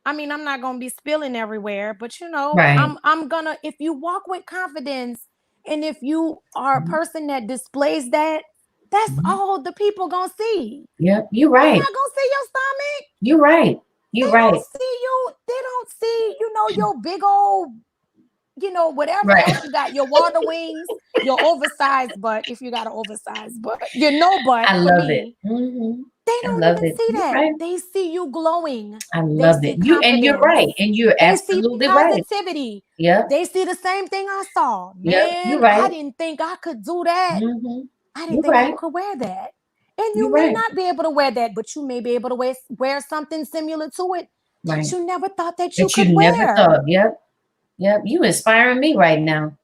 I mean, I'm not gonna be spilling everywhere, but you know, I'm gonna, if you walk with confidence and if you are a person that displays that, that's all the people gonna see. Yep, you're right. They're not gonna see your stomach. You're right. You're right. Don't see you. They don't see, you know, your big old, you know, whatever else you got, your water wings, your oversized butt, if you got an oversized butt, your no butt. I love it. They don't even see that. Right. They see you glowing. I love it. And you're right. And you're absolutely right. They see positivity. Yeah. They see the same thing I saw. Man, you're right. I didn't think I could do that. I didn't think I could wear that. And you may not be able to wear that, but you may be able to wear something similar to it that you never thought that you could wear. Never thought. Yep. Yep. You inspiring me right now.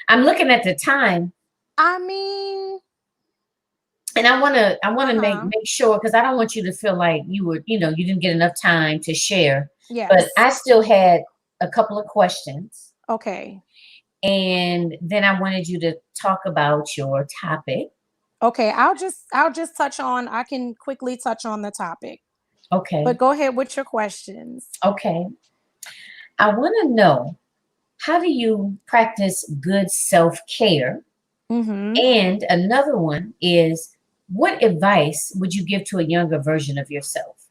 I'm looking at the time. I mean, and I want to make sure, because I don't want you to feel like you were, you know, you didn't get enough time to share. Yes. But I still had a couple of questions. Okay. And then I wanted you to talk about your topic. Okay, I'll just touch on, I can quickly touch on the topic. Okay. But go ahead with your questions. Okay. I want to know, how do you practice good self-care? Mm-hmm. And another one is, what advice would you give to a younger version of yourself?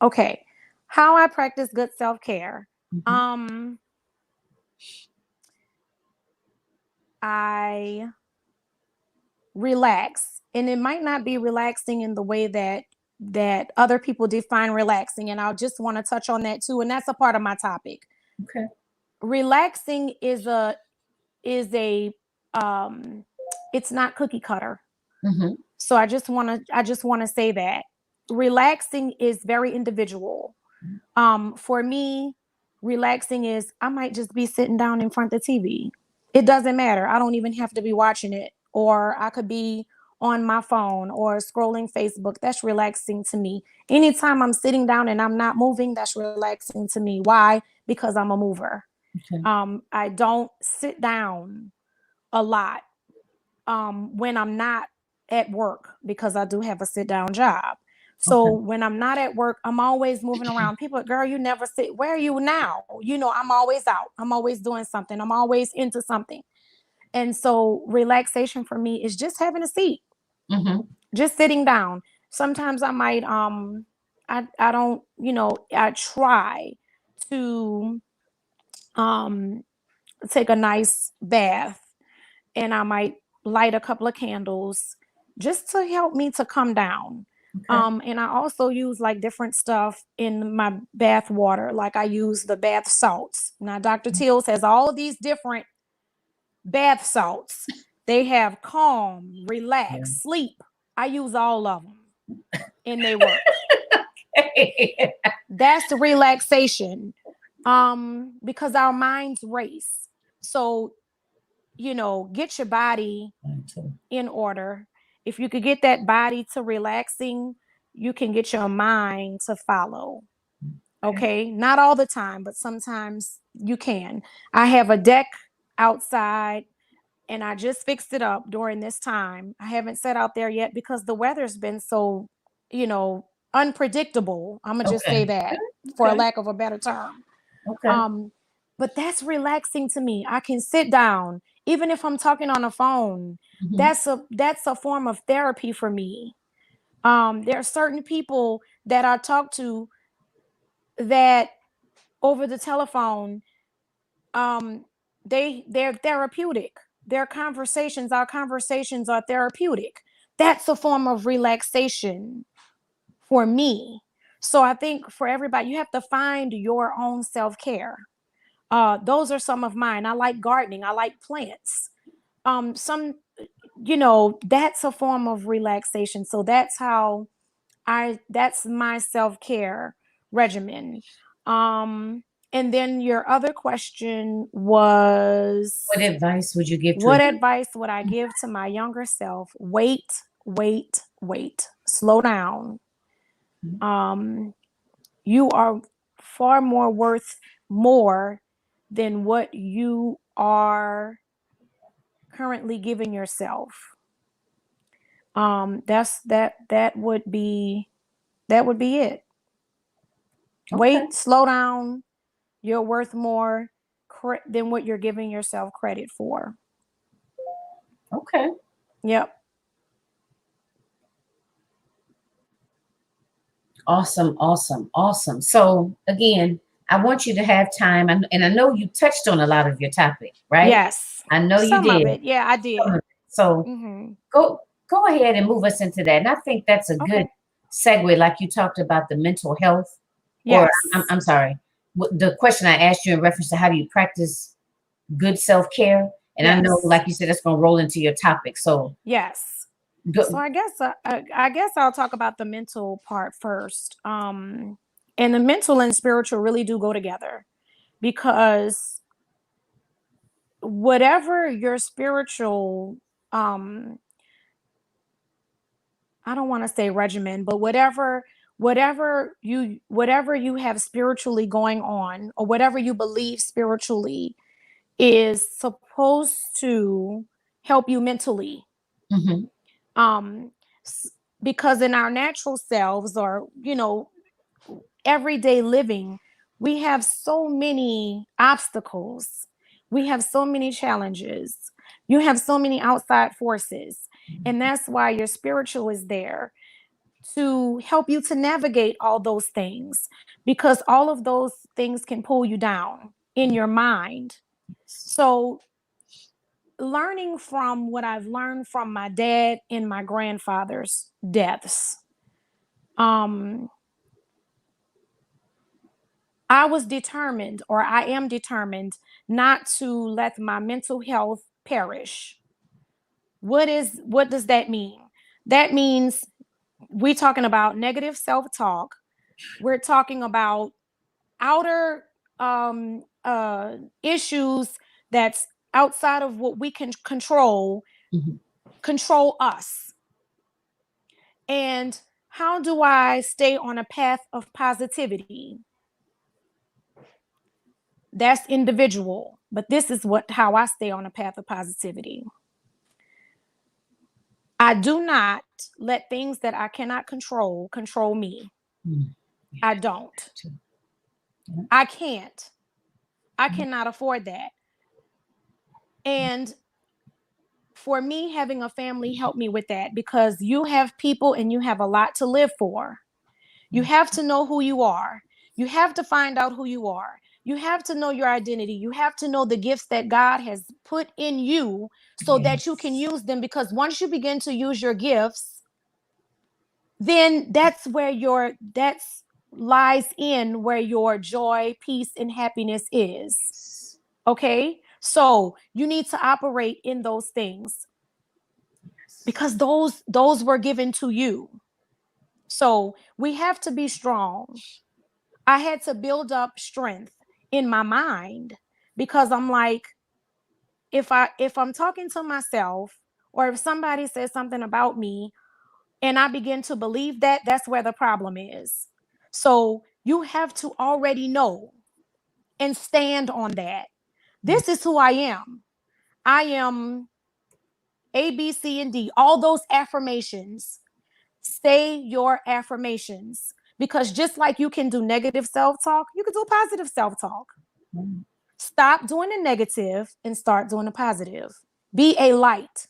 Okay. How I practice good self-care. Mhm. I relax, and it might not be relaxing in the way that other people define relaxing, and I'll just want to touch on that too, and that's a part of my topic. Okay. Relaxing is a it's not cookie cutter. Hmm. So I just want to say that relaxing is very individual. For me, relaxing is I might just be sitting down in front of the TV. It doesn't matter. I don't even have to be watching it, or I could be on my phone or scrolling Facebook. That's relaxing to me. Anytime I'm sitting down and I'm not moving, that's relaxing to me. Why? Because I'm a mover. Okay. I don't sit down a lot when I'm not at work, because I do have a sit down job. So Okay. when I'm not at work, I'm always moving around. People, girl, you never sit. Where are you now? I'm always out. I'm always doing something. I'm always into something. And so relaxation for me is just having a seat, Hmm. just sitting down. Sometimes I might I don't, I try to um take a nice bath, and I might light a couple of candles just to help me to come down. Okay. And I also use like different stuff in my bath water. Like I use the bath salts. Now, Dr. Teals has all of these different bath salts. They have calm, Yeah. relax, sleep. I use all of them and they work. That's the relaxation. Because our minds race. So, get your body in order. If you could get that body to relaxing, you can get your mind to follow. Okay. Okay. Not all the time, but sometimes you can. I have a deck outside and I just fixed it up during this time. I haven't sat out there yet because the weather's been so, unpredictable. I'm going to just say Okay. that for a Okay. lack of a better term. Okay. Um, but that's relaxing to me. I can sit down, even if I'm talking on a phone. Hmm. That's a form of therapy for me. There are certain people that I talk to that over the telephone, um, they're therapeutic. Our conversations are therapeutic. That's a form of relaxation for me. So I think for everybody, you have to find your own self-care. Those are some of mine. I like gardening. I like plants. Some, that's a form of relaxation. So that's my self-care regimen. Um, and then your other question What was, advice would you give to a what young? advice would I give to my younger self? Wait, wait, wait. Slow down. Um, you are far more worth more than what you are currently giving yourself. That would be it. Okay. Wait, slow down. You're worth more than what you're giving yourself credit for. Okay. Yep. Awesome. Awesome. Awesome. So again, I want you to have time, and I know you touched on a lot of your topic, right? Yes. I know you Some of did. it. Yeah, I Some of did. it. So Mm-hmm. go ahead and move us into that. And I think that's a good Okay. segue, like you talked about the mental health, or Yes. I'm sorry, the question I asked you in reference to how do you practice good self-care, and I know, Yes. like you said, that's going to roll into your topic. So Yes. So go. I guess I'll talk about the mental part first. And the mental and spiritual really do go together, because whatever your spiritual, um I don't want to say regimen, but whatever you have spiritually going on, or whatever you believe spiritually, is supposed to help you mentally. Mhm. Um because in our natural selves, or everyday living, we have so many obstacles. We have so many challenges. You have so many outside forces. And that's why your spiritual is there to help you to navigate all those things, because all of those things can pull you down in your mind. So learning from what I've learned from my dad and my grandfather's deaths, I was determined, or I am determined, not to let my mental health perish. What does that mean? That means we're talking about negative self-talk. We're talking about outer issues that's outside of what we can control, control us. And how do I stay on a path of positivity? That's individual, but this is how I stay on a path of positivity. I do not let things that I cannot control me. I don't. I can't. I cannot afford that. And for me, having a family helped me with that, because you have people and you have a lot to live for. You have to know who you are. You have to find out who you are. You have to know your identity. You have to know the gifts that God has put in you so that you can use them, because once you begin to use your gifts, then that's where lies in where your joy, peace, and happiness is. Okay? So you need to operate in those things, because those were given to you. So we have to be strong. I had to build up strength in my mind, because I'm like, if I'm talking to myself, or if somebody says something about me and I begin to believe that, that's where the problem is. So you have to already know and stand on that. This is who I am. I am A, B, C, and D. All those affirmations. Say your affirmations, because just like you can do negative self-talk, you can do positive self-talk. Stop doing the negative and start doing the positive. Be a light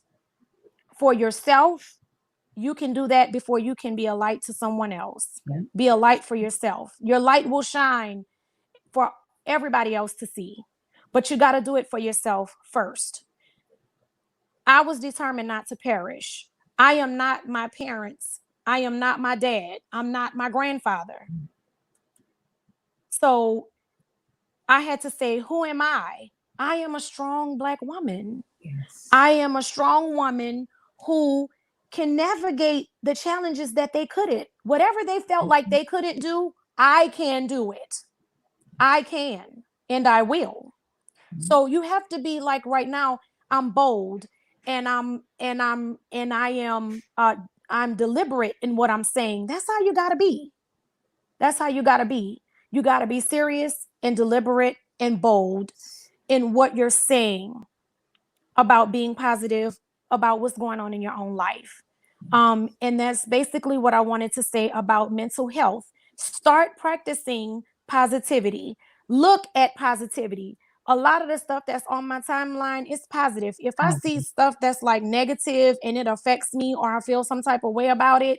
for yourself. You can do that before you can be a light to someone else. Be a light for yourself. Your light will shine for everybody else to see, but you got to do it for yourself first. I was determined not to perish. I am not my parents. I am not my dad. I'm not my grandfather. So I had to say, who am I? I am a strong Black woman. Yes. I am a strong woman who can navigate the challenges that they couldn't. Whatever they felt like they couldn't do, I can do it. I can, and I will. So you have to be like, right now, I'm bold, and I'm deliberate in what I'm saying. That's how you gotta be. That's how you gotta be. You gotta be serious and deliberate and bold in what you're saying about being positive, about what's going on in your own life. And that's basically what I wanted to say about mental health. Start practicing positivity. Look at positivity. A lot of the stuff that's on my timeline is positive. If I see stuff that's like negative and it affects me, or I feel some type of way about it,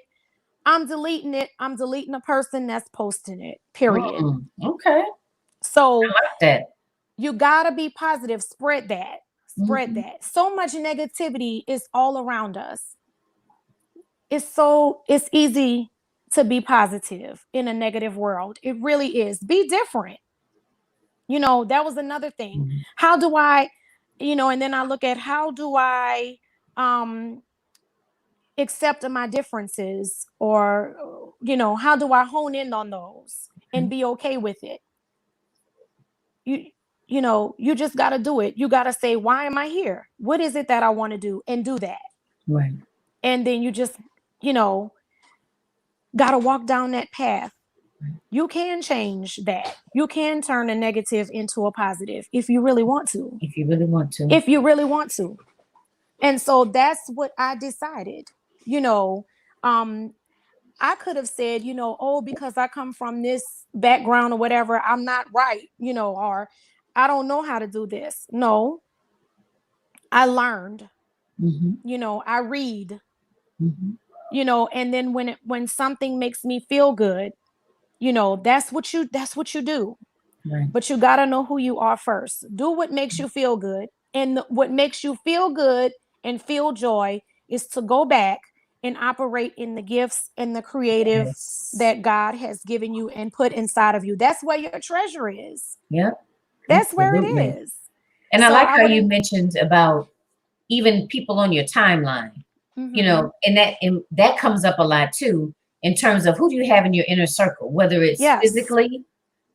I'm deleting it. I'm deleting the person that's posting it, period. Okay. So I like that. You gotta be positive. Spread that. Spread that. So much negativity is all around us. It's easy to be positive in a negative world. It really is. Be different. That was another thing. How do I, and then I look at, how do I accept my differences, or how do I hone in on those and be okay with it? You just got to do it. You got to say, why am I here? What is it that I want to do? And do that. Right. And then you just, got to walk down that path. You can change that. You can turn a negative into a positive if you really want to. If you really want to. If you really want to. And so that's what I decided. I could have said, oh, because I come from this background or whatever, I'm not right, or I don't know how to do this. No, I learned, I read, and then when something makes me feel good, that's what you do. Right. But you got to know who you are first. Do what makes you feel good. And what makes you feel good and feel joy is to go back and operate in the gifts and the creative Yes. that God has given you and put inside of you. That's where your treasure is. Yep. That's where it Absolutely. is. And I So like I how you wouldn't. mentioned about even people on your timeline, Mm-hmm. and that comes up a lot too, in terms of who do you have in your inner circle, whether it's Yes. physically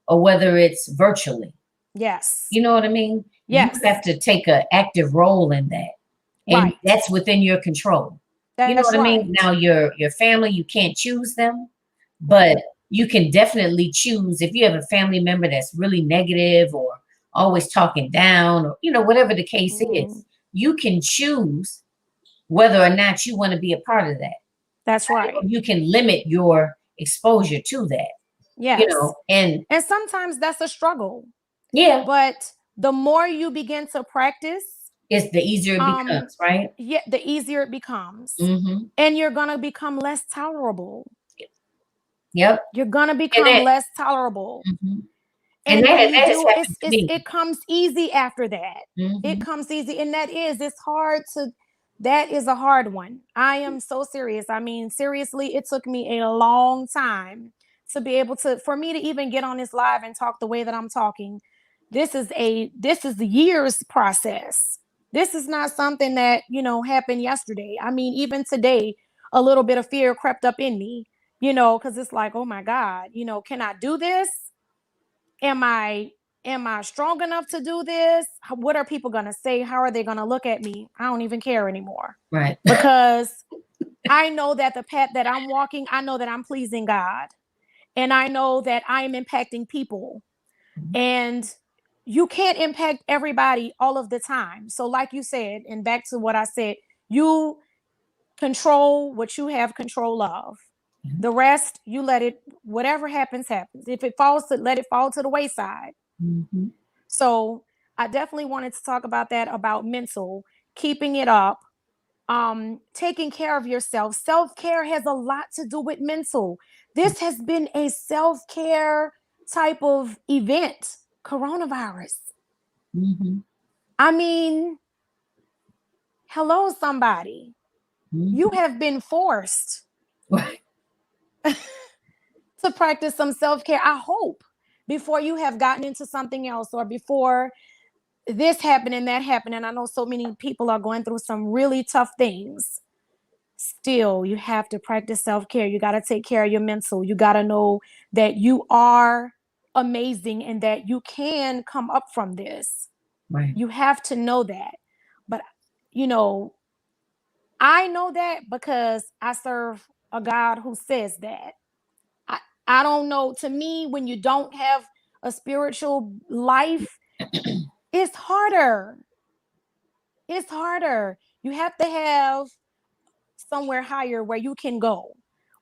or whether it's virtually. Yes. You know what I mean? You Yes. have to take an active role in that. And Right. that's within your control. You know That's what I mean? right. Now your family, you can't choose them, but you can definitely choose if you have a family member that's really negative or always talking down or whatever the case Mm, is, you can choose whether or not you want to be a part of that. that's right. You can limit your exposure to that, Yes. and And sometimes that's a struggle. yeah, But the more you begin to practice, it's the easier it um, becomes, right? yeah, the easier it becomes. Mm-hmm. And you're gonna become less tolerable. Yep. You're gonna And become that, less tolerable. mhm. And And when you that has do, happened to me. it comes easy after that. It Mm-hmm. comes easy. And it's hard to that is a hard one. I am so serious. I mean, seriously, it took me a long time to be able to for me to even get on this live and talk the way that I'm talking. This is the years process. This is not something that, happened yesterday. I mean, even today, a little bit of fear crept up in me, because it's like, oh my God, can I do this? Am I strong enough to do this? What are people going to say? How are they going to look at me? I don't even care anymore, Right. because I know that the path that I'm walking, I know that I'm pleasing God, and I know that I am impacting people, and you can't impact everybody all of the time. So like you said, and back to what I said, you control what you have control of. The rest, you let it, whatever happens, happens. If it falls, let it fall to the wayside. Mm-hmm. So I definitely wanted to talk about that, about mental, keeping it up, taking care of yourself. Self-care has a lot to do with mental. This has been a self-care type of event, coronavirus. Mm-hmm. I mean, hello, somebody. You Mm-hmm. have been forced Right. to practice some self-care, I hope, before you have gotten into something else, or before this happened and that happened. And I know so many people are going through some really tough things. Still, you have to practice self-care. You got to take care of your mental. You got to know that you are amazing and that you can come up from this. Right. You have to know that. But, you know, I know that because I serve a God who says that. I, I don't know. To me, when you don't have a spiritual life, it's harder. It's harder. You have to have somewhere higher where you can go,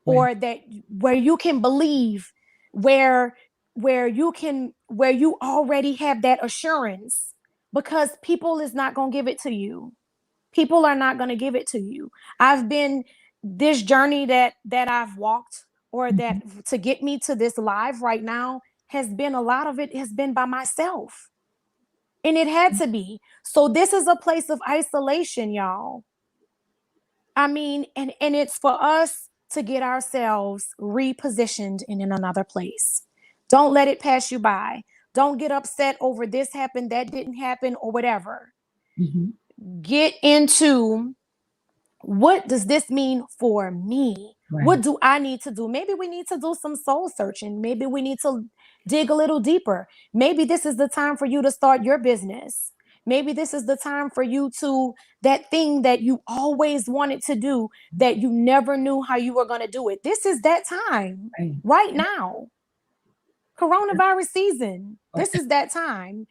Right. or that where you can believe, where where you already have that assurance, because people is not going to give it to you. People are not going to give it to you. I've been this journey that I've walked, or that Mm-hmm. to get me to this live right now, has been a lot of it has been by myself. And it had to be. So this is a place of isolation, y'all. I mean, and it's for us to get ourselves repositioned in another place. Don't let it pass you by. Don't get upset over this happened, that didn't happen, or whatever. Mm-hmm. Get into, what does this mean for me? Right. What do I need to do? Maybe we need to do some soul searching. Maybe we need to dig a little deeper. Maybe this is the time for you to start your business. Maybe this is the time for you to, that thing that you always wanted to do, that you never knew how you were going to do it. This is that time Right. right now. Coronavirus season. Right. This is that time.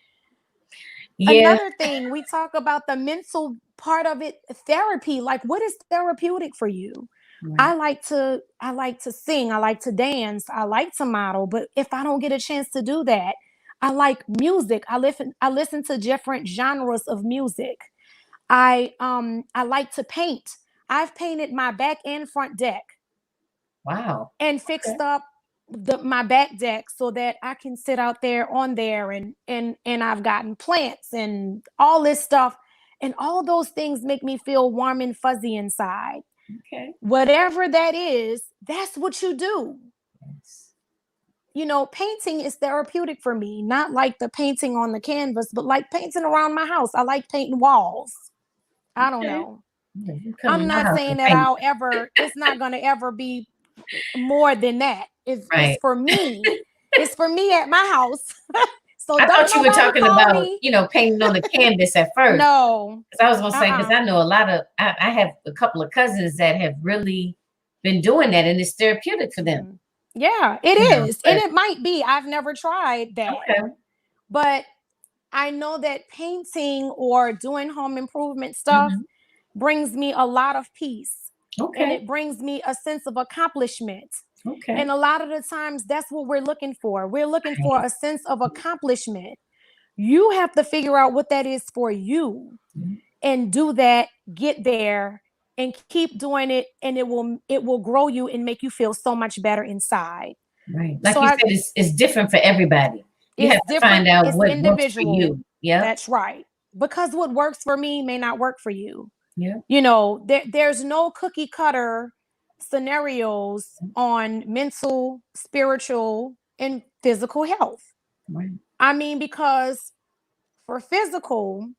Yeah. Another thing, we talk about the mental part of it, therapy. Like, what is therapeutic for you? Right. I like to sing, I like to dance, I like to model, but if I don't get a chance to do that, I like music. I listen to different genres of music. I like to paint. I've painted my back and front deck Wow. and Okay. fixed up my back deck so that I can sit out there on there, and I've gotten plants and all this stuff, and all those things make me feel warm and fuzzy inside. Okay. Whatever that is, that's what you do. Yes. Painting is therapeutic for me, not like the painting on the canvas, but like painting around my house. I like painting walls. I don't Okay. know. Yeah, you come to I'm my not house saying and that paint. it's not going to ever be more than that. It's Right. for me. It's for me at my house. So I don't thought you were nobody talking call about, me. painting on the canvas at first. No. Because I was gonna say, because Uh-uh. I know a lot of, I have a couple of cousins that have really been doing that, and it's therapeutic for them. Mhm. Yeah, it is. And But it might be. I've never tried that. okay. But I know that painting or doing home improvement stuff Hmm. brings me a lot of peace, and Okay. it brings me a sense of accomplishment. Okay. And a lot of the times, that's what we're looking for. We're looking for Right. a sense of accomplishment. You have to figure out what that is for you Mhm. and do that, get there, and keep doing it, and it will grow you and make you feel so much better inside. Right. So Like you said, it's different for everybody. You have it's to find different, out it's what works for individual. you. Yep. That's right. Because what works for me may not work for you. Yep. There's no cookie cutter scenarios on mental, spiritual, and physical health. Right. I mean, because for physical,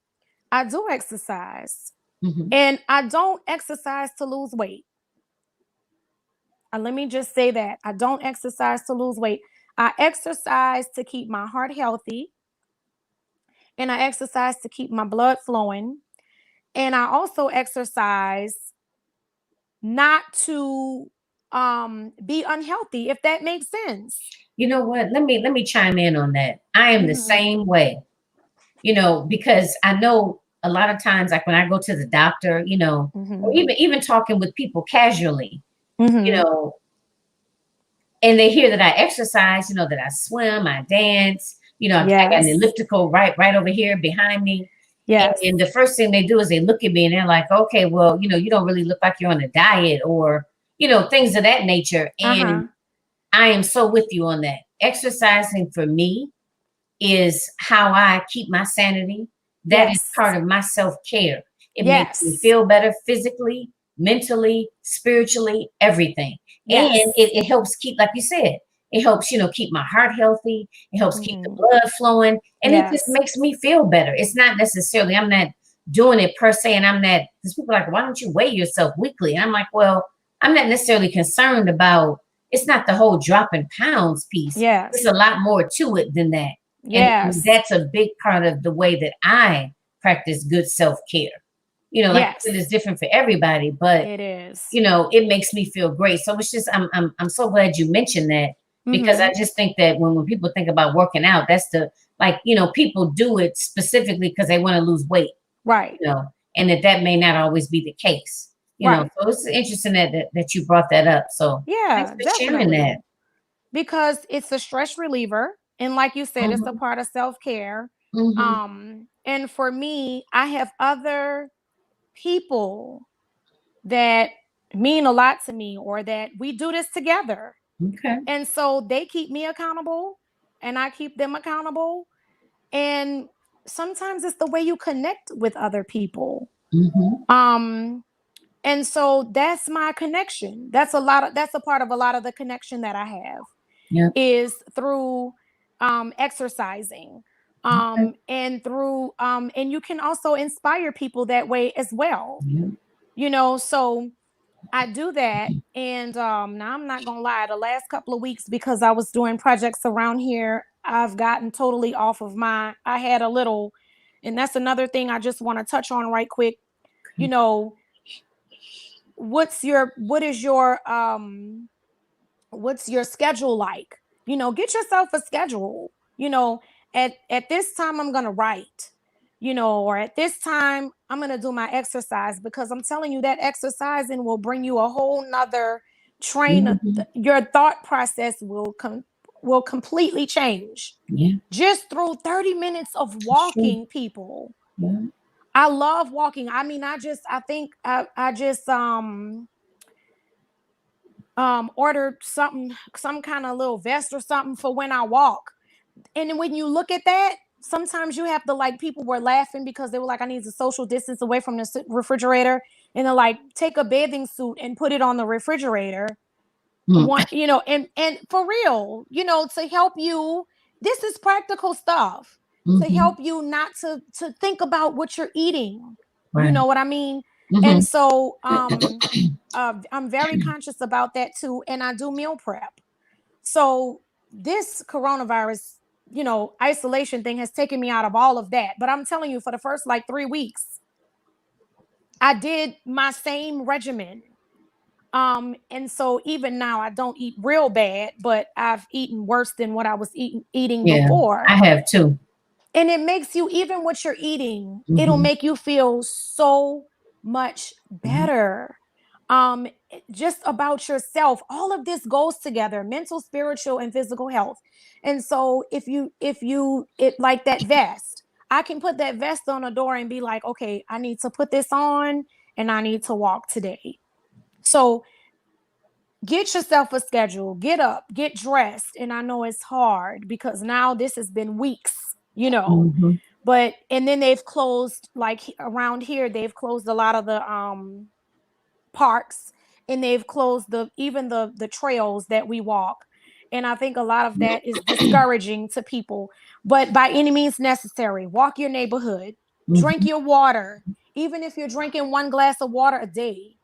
I do exercise, Hmm. and I don't exercise to lose weight. Let me just say that I don't exercise to lose weight. I exercise to keep my heart healthy, and I exercise to keep my blood flowing. And I also exercise not to be unhealthy, if that makes sense. You know what? Let me chime in on that. I am the Mhm. same way. Because I know a lot of times, like when I go to the doctor, or Mhm. even talking with people casually, you Mhm. know, and they hear that I exercise, that I swim, I dance, I got an Yes. elliptical right over here behind me. And Yes. the first thing they do is they look at me and they're like, okay, well, you don't really look like you're on a diet, or, things of that nature. And Uh-huh. I am so with you on that. Exercising for me is how I keep my sanity. That is Yes. part of my self-care. It makes me Yes. feel better physically, mentally, spiritually, everything. And Yes. it helps keep, like you said, it helps, keep my heart healthy. It helps keep the Mhm. blood flowing. And it just Yes. makes me feel better. It's not necessarily, I'm not doing it per se. And I'm not, because people are like, why don't you weigh yourself weekly? And I'm like, well, I'm not necessarily concerned about, it's not the whole dropping pounds piece. There's Yes. a lot more to it than that. And Yes. that's a big part of the way that I practice good self-care. Like I said, Yes. it's different for everybody, but It is. it makes me feel great. So it's just I'm so glad you mentioned that, because I Mhm. just think that when people think about working out, that's the, like, people do it specifically because they want to lose weight, Right. and that may not always be the case. Right. So it's interesting that you brought that up. So thanks Yeah, for sharing definitely. that. Because it's a stress reliever, and like you said, it's a Hmm. part of self-care. Hmm. And for me, I have other people that mean a lot to me, or that we do this together. Okay. And so they keep me accountable, and I keep them accountable. And sometimes it's the way you connect with other people. Hmm. Um, and so that's my connection. That's a part of a lot of the connection that I have, Yeah. is through exercising, Okay. and you can also inspire people that way as well. Yeah. So I do that. And now I'm not gonna lie, the last couple of weeks, because I was doing projects around here, I've gotten totally off of I had a little, and that's another thing I just want to touch on right quick. You know, what's your schedule like? Get yourself a schedule. At this time I'm gonna write. or at this time, I'm going to do my exercise, because I'm telling you that exercising will bring you a whole nother train. Your thought process will completely change. Yeah. Just through 30 minutes of walking, people. Yeah. I love walking. I mean, I think I just ordered some kind of little vest or something for when I walk. And when you look at that, sometimes you have to, like, people were laughing because they were like, I need to social distance away from the refrigerator. And they're like, take a bathing suit and put it on the refrigerator. And for real, to help you, this is practical stuff to help you not to think about what you're eating. Right. You know what I mean? And so I'm very conscious about that too. And I do meal prep. So this coronavirus, isolation thing has taken me out of all of that. But I'm telling you, for the first like 3 weeks, I did my same regimen. And so even now I don't eat real bad, but I've eaten worse than what I was eating before. I have too. And it makes you, even what you're eating, it'll make you feel so much better. Just about yourself. All of this goes together: mental, spiritual, and physical health. And so if you like that vest, I can put that vest on a door and be like, okay, I need to put this on and I need to walk today. So get yourself a schedule, get up, get dressed. And I know it's hard because now this has been weeks, but, and then they've closed, like around here, they've closed a lot of the parks, and they've closed even the trails that we walk. And I think a lot of that is discouraging to people, but by any means necessary, walk your neighborhood, drink your water. Even if you're drinking 1 glass of water a day,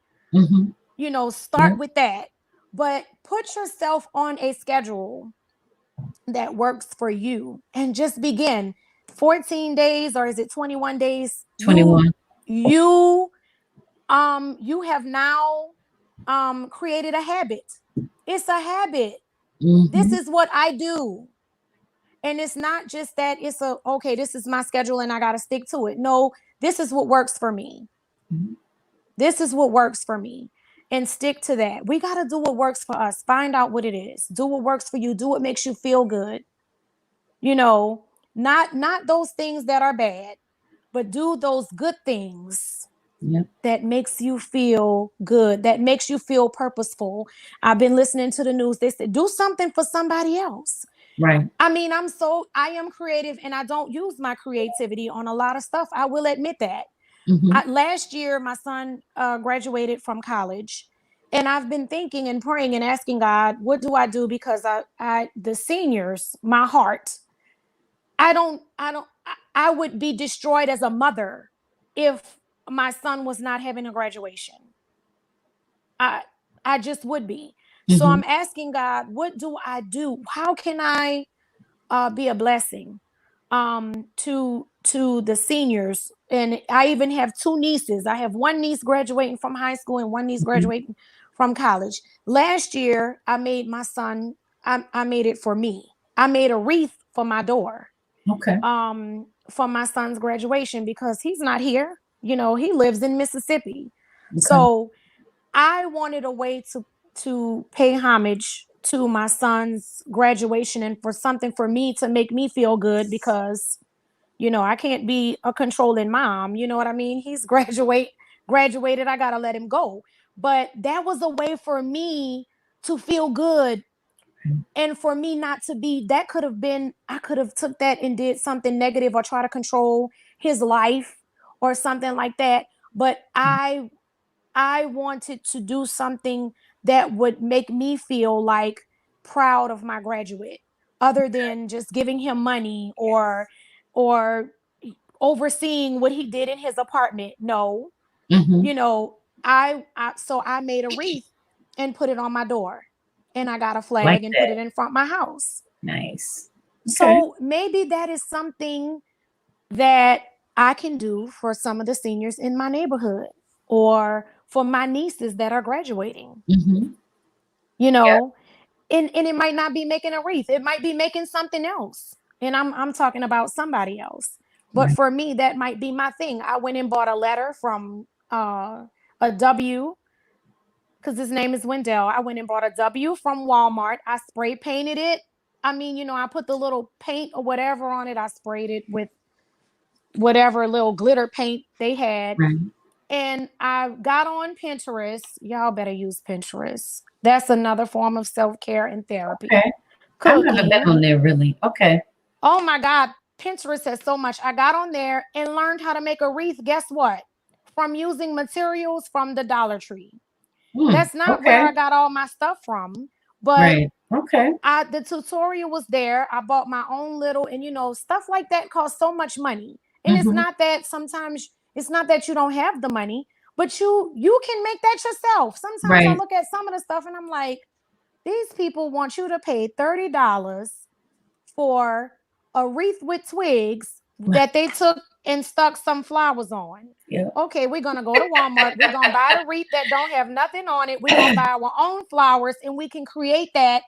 start with that. But put yourself on a schedule that works for you and just begin. 14 days, or is it 21 days? 21. You have now created a habit. It's a habit. This is what I do. And it's not just that it's okay, this is my schedule and I got to stick to it. No, this is what works for me. This is what works for me. And stick to that. We got to do what works for us. Find out what it is. Do what works for you. Do what makes you feel good. Not those things that are bad, but do those good things that makes you feel good, that makes you feel purposeful. I've been listening to the news. They said, do something for somebody else. Right. I mean, I am creative, and I don't use my creativity on a lot of stuff. I will admit that. Last year, my son graduated from college, and I've been thinking and praying and asking God, what do I do? Because the seniors, my heart, I would be destroyed as a mother if my son was not having a graduation. I just would be. So I'm asking God, what do I do? How can I be a blessing to the seniors? And I even have 2 nieces. I have 1 niece graduating from high school and 1 niece graduating from college. Last year, I made my son, I made it for me. I made a wreath for my door. Okay. For my son's graduation, because he's not here. He lives in Mississippi. Okay. So I wanted a way to pay homage to my son's graduation, and for something for me to make me feel good, because I can't be a controlling mom. You know what I mean? He's graduated. I got to let him go. But that was a way for me to feel good. And for me not to be, that could have been, I could have took that and did something negative or try to control his life or something like that. But I wanted to do something that would make me feel like proud of my graduate, other than just giving him money or overseeing what he did in his apartment. No, so I made a wreath and put it on my door, and I got a flag and put it in front of my house. Nice. Okay. So maybe that is something that I can do for some of the seniors in my neighborhood, or for my nieces that are graduating. And it might not be making a wreath. It might be making something else. And I'm talking about somebody else. But for me, that might be my thing. I went and bought a letter from a W, because his name is Wendell. I went and bought a W from Walmart. I spray painted it. I mean, you know, I put the little paint or whatever on it. I sprayed it with whatever little glitter paint they had. Right. And I got on Pinterest. Y'all better use Pinterest. That's another form of self-care and therapy. Okay. I've never been Cooking. on there really. Okay. Oh my God. Pinterest has so much. I got on there and learned how to make a wreath. Guess what? From using materials from the Dollar Tree. That's not where Okay. I got all my stuff from, but Right. Okay. the tutorial was there. I bought my own little, and you know, stuff like that costs so much money. And it's Mm-hmm. not that sometimes it's not that you don't have the money, but you can make that yourself. Sometimes I Right. look at some of the stuff and I'm like, these people want you to pay $30 for a wreath with twigs that they took and stuck some flowers on. Yeah. Okay, we're gonna go to Walmart. We're gonna buy the wreath that don't have nothing on it. We're gonna buy our own flowers and we can create that.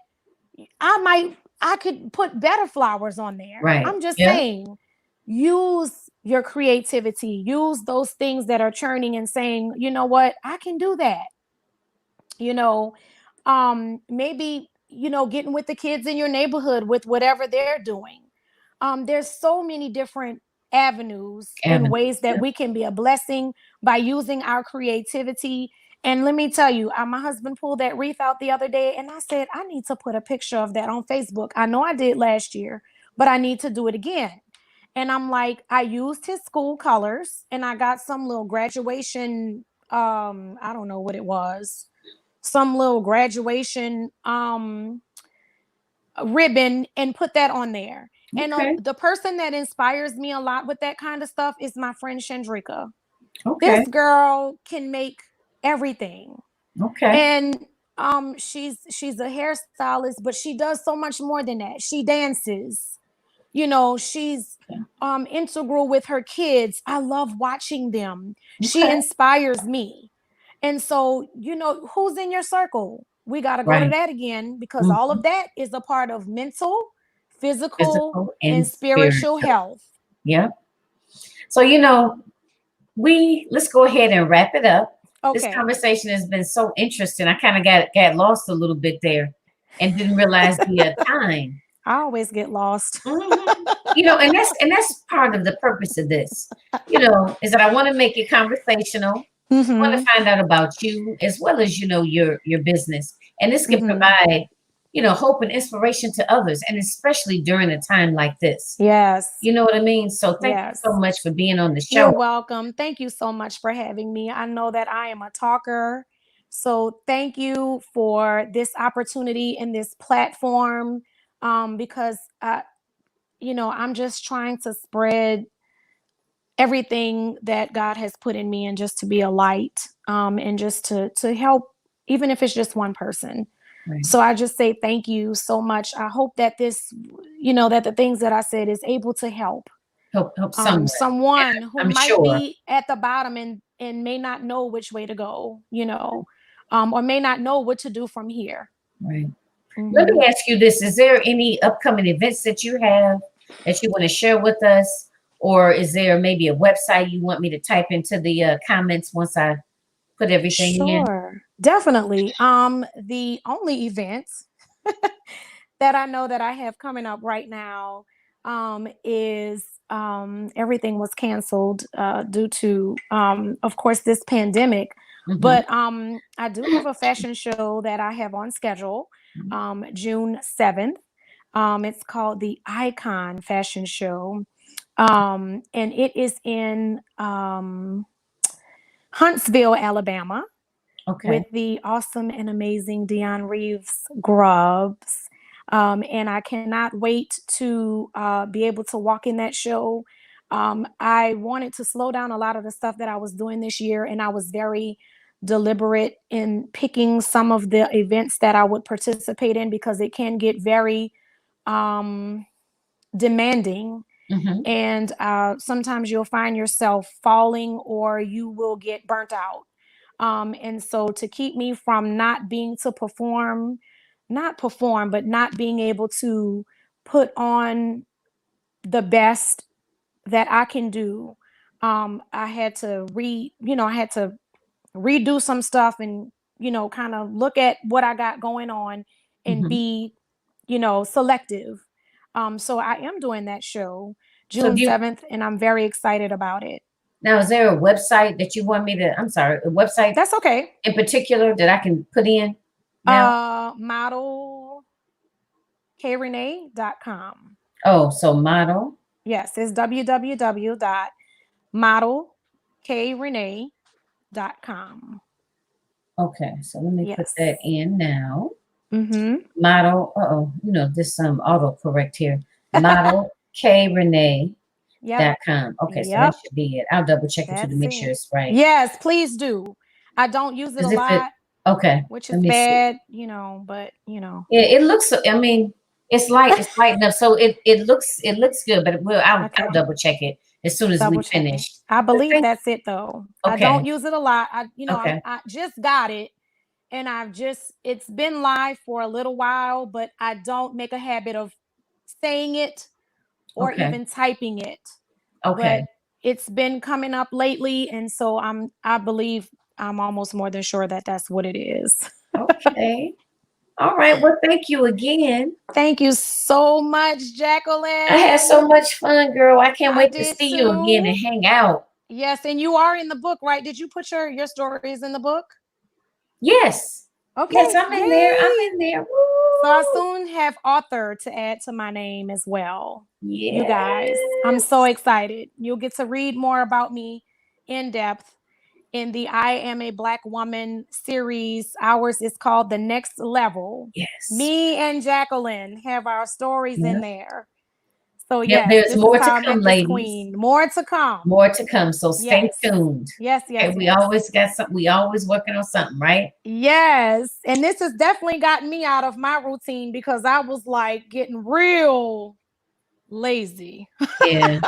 I could put better flowers on there. Right. I'm just Yeah. saying, use your creativity, use those things that are churning and saying, you know what, I can do that. You know, maybe, you know, getting with the kids in your neighborhood with whatever they're doing. There's so many different avenues and ways that Yeah. we can be a blessing by using our creativity. And let me tell you, my husband pulled that wreath out the other day, and I said, I need to put a picture of that on Facebook. I know I did last year, but I need to do it again. And I'm like, I used his school colors, and I got some little graduation, I don't know what it was, some little graduation ribbon, and put that on there. And Okay. the person that inspires me a lot with that kind of stuff is my friend Chandrika. Okay. This girl can make everything. Okay. And she's a hairstylist, but she does so much more than that. She dances. You know, she's integral with her kids. I love watching them. She Okay. inspires me. And so, you know, who's in your circle? We got to go to Right. that again, because all of that is a part of mental, physical, Physical and and spiritual spiritual. health. Yeah. So, you know, let's go ahead and wrap it up. This Okay. conversation has been so interesting. I kind of got lost a little bit there and didn't realize the time. I always get lost. You know, and that's part of the purpose of this. You know, is that I want to make it conversational. I want to find out about you as well as, you know, your business, and this can provide, you know, hope and inspiration to others, and especially during a time like this. Yes. You know what I mean? So thank you so much for being on the show. You're welcome. Thank you so much for having me. I know that I am a talker. So thank you for this opportunity and this platform, because, you know, I'm just trying to spread everything that God has put in me, and just to be a light, and just to help, even if it's just one person. Right. So I just say thank you so much. I hope that this, you know, that the things that I said is able to help someone who might be at the bottom and may not know which way to go, you know, or may not know what to do from here. Right. Let me ask you this. Is there any upcoming events that you have that you want to share with us? Or is there maybe a website you want me to type into the comments once I put everything in? Sure, definitely. The only events that I know that I have coming up right now is everything was canceled due to, of course, this pandemic. But I do have a fashion show that I have on schedule, June 7th. It's called the Icon Fashion Show. And it is in Huntsville, Alabama, with the awesome and amazing Dion Reeves Grubbs. And I cannot wait to be able to walk in that show. I wanted to slow down a lot of the stuff that I was doing this year, and I was very deliberate in picking some of the events that I would participate in, because it can get very demanding. And sometimes you'll find yourself falling, or you will get burnt out. And so to keep me from not being to perform, but not being able to put on the best that I can do. I had to redo some stuff and, kind of look at what I got going on and Mhm. be, selective. So I am doing that show So June 7th, and I'm very excited about it. now, is there a website that you want me to, I'm sorry, a website That's okay. in particular that I can put in now? Model KRenee.com. Oh, so model. Yes, it's www.modelkrenee.com. Okay, so let me put Yes. that in now. Mm-hmm. Model, there's some autocorrect here. Model KRenee.com. Yep. Okay, so that Yep. should be it. I'll double check it too to That's make it. sure it's right. Yes, please do. I don't use it a Because if it, lot, okay, which let is me see. bad, but Yeah, it looks, I mean, it's light enough, so it looks good, but I'll Okay. double check it as soon as we Double check it. finish. I But believe that's it though. I okay, don't use it a lot. okay, I just got it, and it's been live for a little while, but I don't make a habit of saying it or okay, even typing it. But okay, it's been coming up lately, and so I believe I'm almost more than sure that that's what it is. okay. All right. Well, thank you again. Thank you so much, I had so Jacqueline. much fun, girl. I can't I wait to did see you again and too. hang out. Yes, and you are in the book, right? Did you put your stories in the book? Yes. Yes, Okay, I'm in there. I'm yay. in there. So I Woo! soon have author to add to my name as well. You guys, I'm so Yes. excited. You'll get to read more about me in depth in the I Am a Black Woman series. Ours is called The Next Level. Yes. Me and Jacqueline have our stories in Yep. there. So Yep. yes, There's this is more to how I come, met this ladies. queen. More to come. More to come. So stay Yes. tuned. Yes, yes, Okay, we yes. always got something. We always working on something, right? Yes. And this has definitely gotten me out of my routine because I was like getting real lazy. Yeah.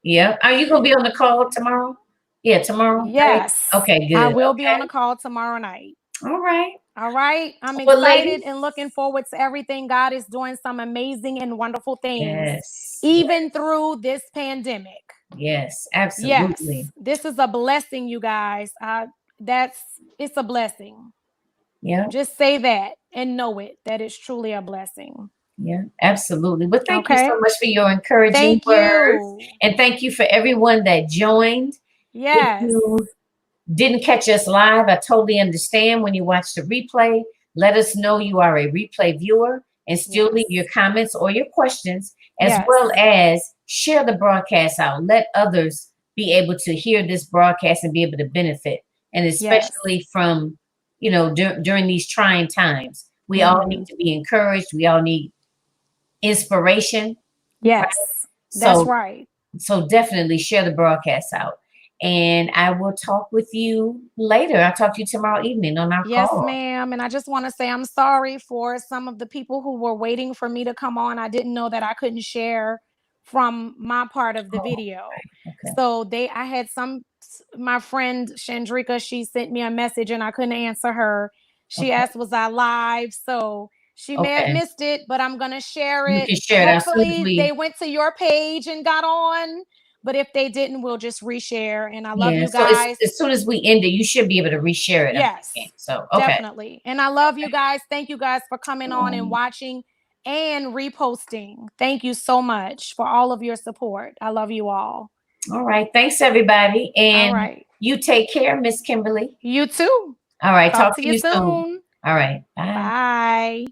Yeah. Are you gonna be on the call tomorrow? Yeah, tomorrow night. Yes. Okay, I good. will be on Okay. a call tomorrow night. All right. All right. I'm Well, excited ladies. and looking forward to everything. God is doing some amazing and wonderful things, Yes. even through this pandemic. Yes. Yes. Absolutely. This is a blessing, you guys. It's a blessing. Yeah. Just say that and know it, that it's truly a blessing. Yeah, absolutely. But thank you so Okay. much for your encouraging Thank words. you. And thank you for everyone that joined. If Yes. you didn't catch us live, I totally understand. When you watch the replay, let us know you are a replay viewer and still leave your Yes. comments or your questions, as Yes. well as share the broadcast out. Let others be able to hear this broadcast and be able to benefit. And Yes. especially from, during these trying times, we all need Mhm. to be encouraged. We all need inspiration, right? Yes. That's So, right. so definitely share the broadcast out. And I will talk with you later. I'll talk to you tomorrow evening on our Yes, call. ma'am. And I just want to say I'm sorry for some of the people who were waiting for me to come on. I didn't know that I couldn't share from my part of the Oh, video. okay. So I had my friend Chandrika, she sent me a message and I couldn't answer her. She Okay. asked, was I live? So she may have Okay. missed it, but I'm going to share You it. can share it as soon as Hopefully we, they went to your page and got on. But if they didn't, we'll just reshare. And I love yeah. you So guys. as soon as we end it, you should be able to reshare it. I'm Yes, thinking. So, okay. definitely. And I love you guys. Thank you guys for coming on and watching and reposting. Thank you so much for all of your support. I love you all. All right. Thanks, everybody. All And right. you take care, Miss Kimberly. You too. All right. Talk Talk to to you you soon. soon. All right. Bye. Bye.